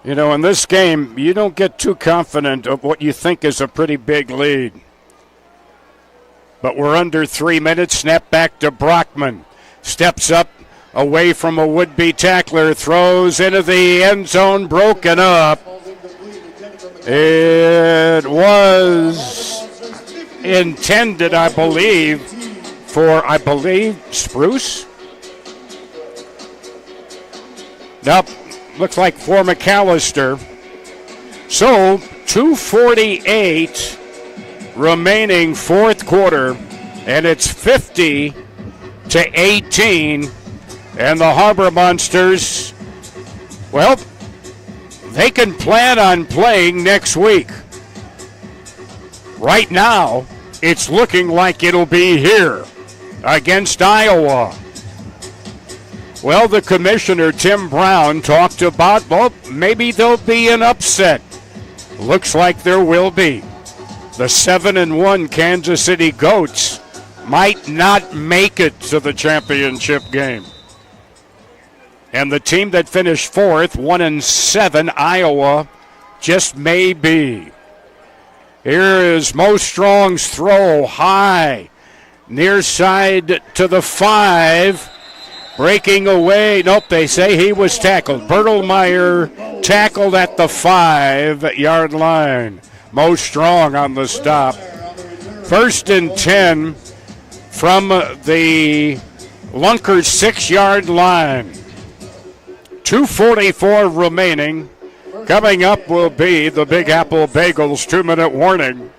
You know, in this game, you don't get too confident of what you think is a pretty big lead. But we're under 3 minutes. Snap back to Brockman. Steps up away from a would-be tackler. Throws into the end zone. Broken up. It was intended, I believe, for, Spruce? Nope, looks like for McAllister. So, 2:48 remaining fourth quarter, and it's 50-18, and the Harbor Monsters, well, they can plan on playing next week. Right now, it's looking like it'll be here against Iowa. Well, the commissioner, Tim Brown, talked about, well, maybe there'll be an upset. Looks like there will be. The 7-1 Kansas City Goats might not make it to the championship game. And the team that finished fourth, 1-7, Iowa, just may be. Here is Mo Strong's throw, high, near side to the 5. Breaking away. Nope, they say he was tackled. Bertelmeyer tackled at the 5-yard line. Mo Strong on the stop. 1st and 10 from the Lunkers 6-yard line. 2:44 remaining. Coming up will be the Big Apple Bagels 2-minute warning.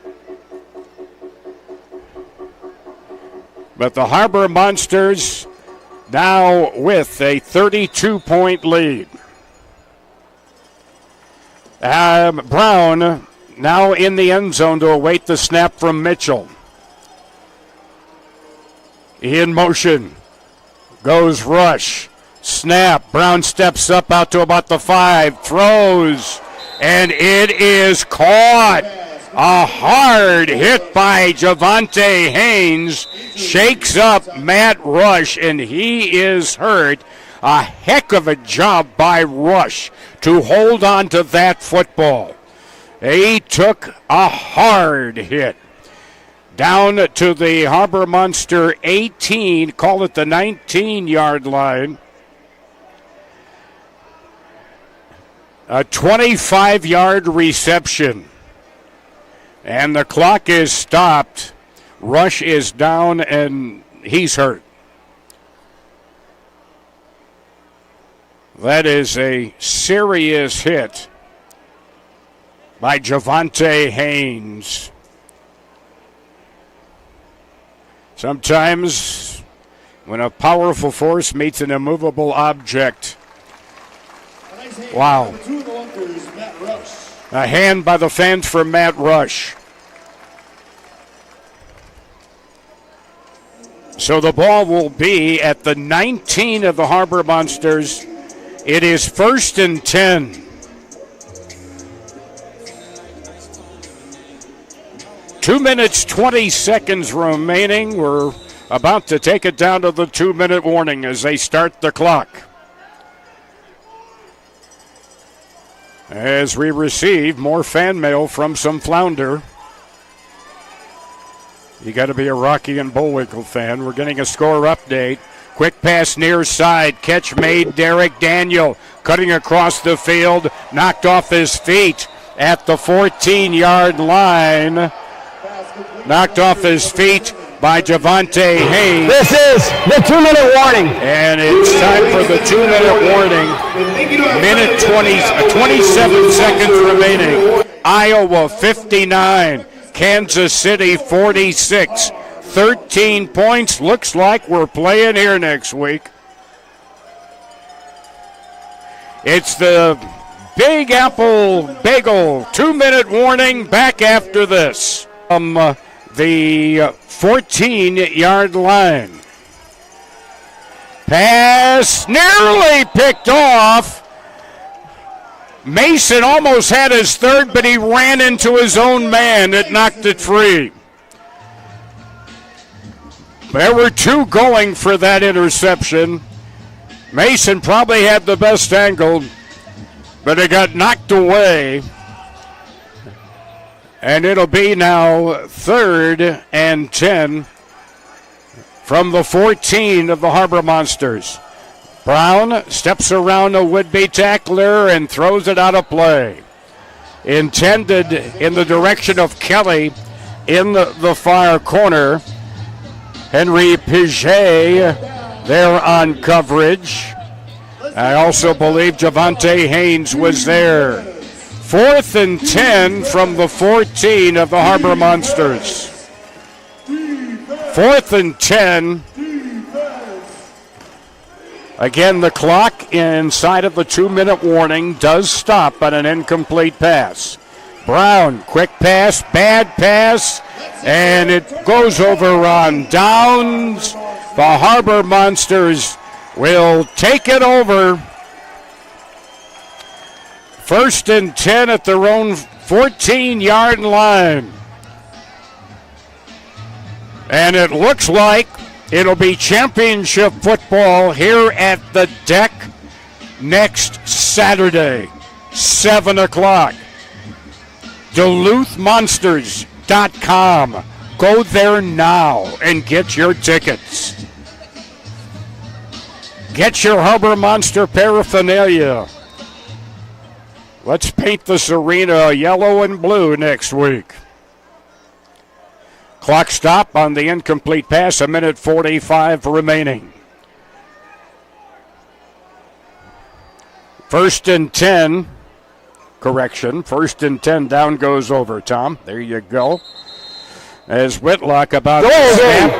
But the Harbor Monsters now with a 32-point lead. Brown now in the end zone to await the snap from Mitchell. In motion. Goes rush. Snap. Brown steps up out to about the 5. Throws. And it is caught. A hard hit by Javante Haynes. Shakes up Matt Rush, and he is hurt. A heck of a job by Rush to hold on to that football. He took a hard hit. Down to the Harbor Monster 18, call it the 19-yard line. A 25-yard reception. And the clock is stopped. Rush is down, and he's hurt. That is a serious hit by Javante Haynes. Sometimes when a powerful force meets an immovable object. Wow. A hand by the fans for Matt Rush. So the ball will be at the 19 of the Harbor Monsters. It is 1st and 10. 2 minutes, 20 seconds remaining. We're about to take it down to the 2-minute warning as they start the clock. As we receive more fan mail from some Flounder. You got to be a Rocky and Bullwinkle fan. We're getting a score update. Quick pass near side. Catch made. Derek Daniel cutting across the field. Knocked off his feet at the 14-yard line. Knocked off his feet by Javante Haynes. This is the 2-minute warning. And it's time for the 2-minute warning. 27 seconds remaining. Iowa 59. Kansas City 46. 13 points. Looks like we're playing here next week. It's the Big Apple Bagel 2-minute warning. Back after this. The 14-yard line. Pass nearly picked off. Mason almost had his third, but he ran into his own man. It knocked it free. There were two going for that interception. Mason probably had the best angle, but it got knocked away. And it'll be now 3rd and 10 from the 14 of the Harbor Monsters. Brown steps around a would-be tackler and throws it out of play. Intended in the direction of Kelly, in the far corner. Henry Piget there on coverage. I also believe Javante Haynes was there. 4th and 10 from the 14 of the Harbor Monsters. 4th and 10. Again, the clock inside of the 2-minute warning does stop on an incomplete pass. Brown, quick pass, bad pass, and it goes over on downs. The Harbor Monsters will take it over. 1st and 10 at their own 14-yard line. And it looks like it'll be championship football here at the Deck next Saturday, 7 o'clock. DuluthMonsters.com. Go there now and get your tickets. Get your Harbor Monster paraphernalia. Let's paint this arena yellow and blue next week. Clock stop on the incomplete pass, 1:45 remaining. 1st and 10. Correction, 1st and 10, down goes over, Tom. There you go. As Whitlock about to snap.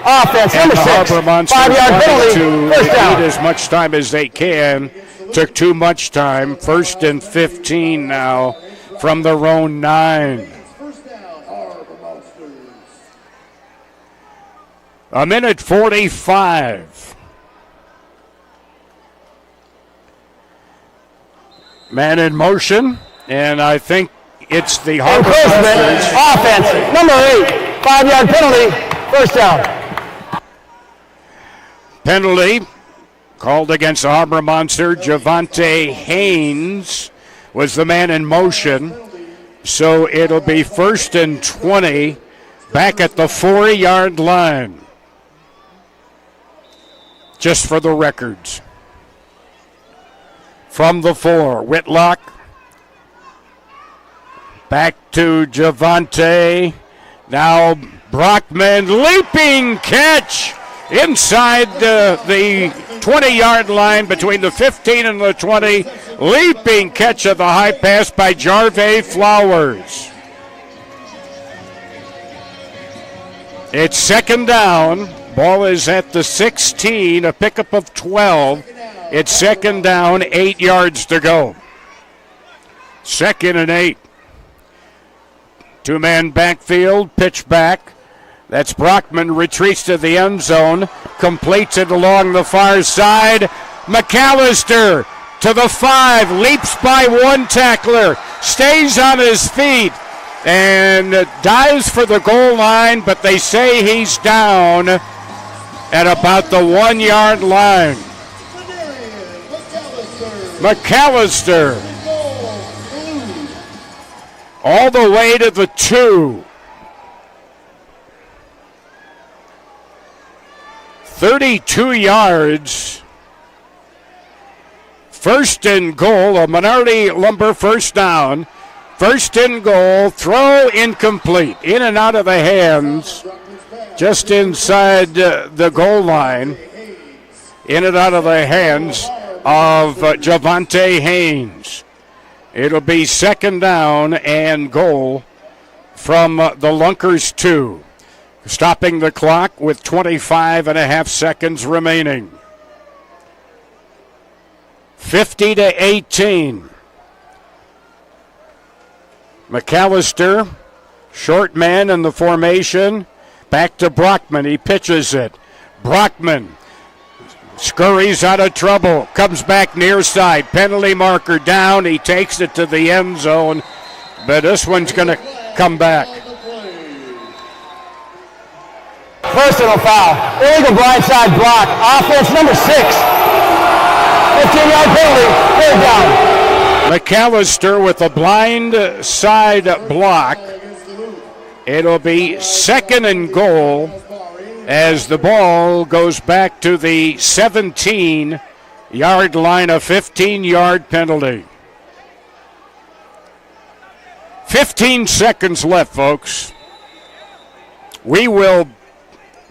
Offense, number 6. Harbor Monsters 5-yard penalty. to First down. need as much time as they can. Took too much time. 1st and 15 now from their own 9. 1:45. Man in motion, and I think it's the Harbor Monsters. Offense, number 8. 5-yard penalty. First down. Penalty called against the Harbor Monster. Javante Haynes was the man in motion. So it'll be 1st and 20 back at the 4-yard line. Just for the records. From the 4, Whitlock. Back to Javante. Now Brockman, leaping catch inside the 20-yard line between the 15 and the 20. Leaping catch of the high pass by Jarvey Flowers. It's 2nd down. Ball is at the 16, a pickup of 12. It's 2nd down, 8 yards to go. 2nd and 8. 2-man backfield, pitch back. That's Brockman, retreats to the end zone, completes it along the far side. McAllister to the 5, leaps by one tackler, stays on his feet, and dives for the goal line, but they say he's down at about the 1-yard line. McAllister all the way to the 2. 32 yards. 1st and goal, a Minardi Lumber first down. 1st and goal, throw incomplete. In and out of the hands, just inside the goal line. In and out of the hands of Javante Haynes. It'll be 2nd down and goal from the Lunkers 2. Stopping the clock with 25.5 seconds remaining. 50-18. McAllister, short man in the formation. Back to Brockman. He pitches it. Brockman scurries out of trouble. Comes back near side. Penalty marker down. He takes it to the end zone. But this one's going to come back. Personal foul. Illegal blindside block. Offense number 6. 15-yard penalty. 3rd down. McAllister with a blind side block. It'll be 2nd and goal as the ball goes back to the 17-yard line, a 15-yard penalty. 15 seconds left, folks. We will,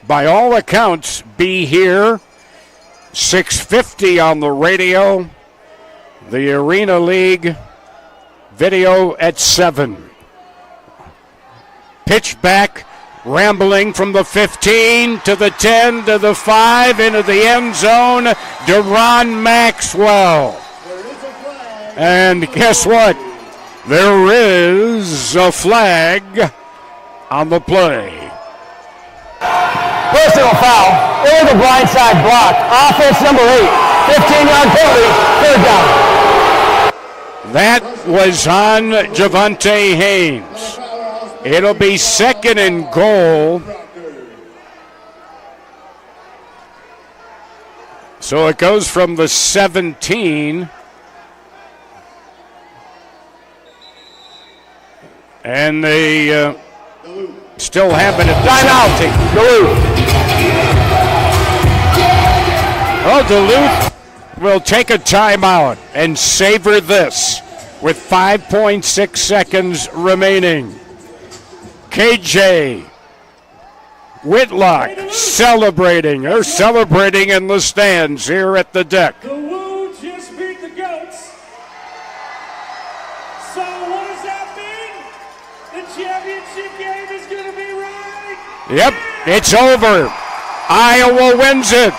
by all accounts, be here 6:50 on the radio. The Arena League video at 7. Pitch back, rambling from the 15 to the 10 to the 5 into the end zone, Deron Maxwell. And guess what? There is a flag on the play. Personal foul, or the blindside block. Offense number 8, 15-yard penalty, 3rd down. That was on Javante Haynes. It'll be 2nd and goal. So it goes from the 17. And they still have it at the timeout. Duluth. Oh, Duluth will take a timeout and savor this with 5.6 seconds remaining. KJ Whitlock celebrating. They're celebrating in the stands here at the deck. The Woo just beat the Goats. So what does that mean? The championship game is going to be right. Yep, it's over. Iowa wins it.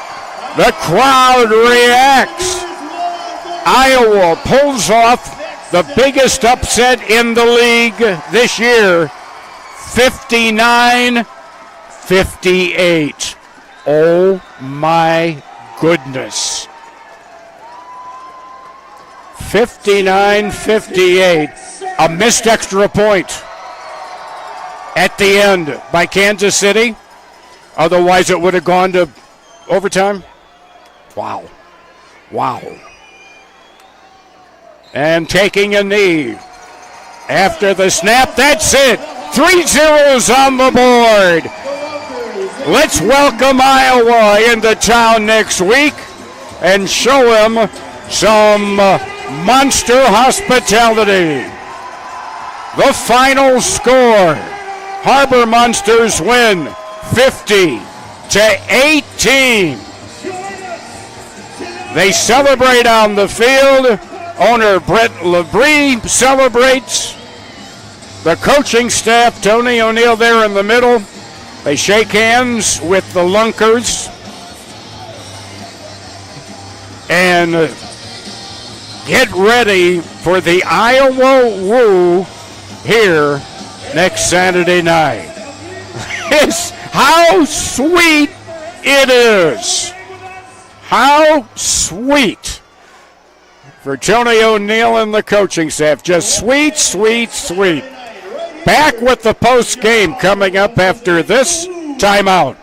The crowd reacts. Iowa pulls off the biggest upset in the league this year, 59-58. Oh my goodness. 59-58. A missed extra point at the end by Kansas City. Otherwise it would have gone to overtime. Wow. Wow. And taking a knee after the snap. That's it. 3 zeros on the board. Let's welcome Iowa into town next week and show them some monster hospitality. The final score. Harbor Monsters win 50-18. They celebrate on the field. Owner Brett Labrie celebrates. The coaching staff, Tony O'Neill there in the middle. They shake hands with the Lunkers. And get ready for the Iowa Woo here next Saturday night. How sweet it is. How sweet for Tony O'Neill and the coaching staff. Just sweet, sweet, sweet. Back with the post game coming up after this timeout.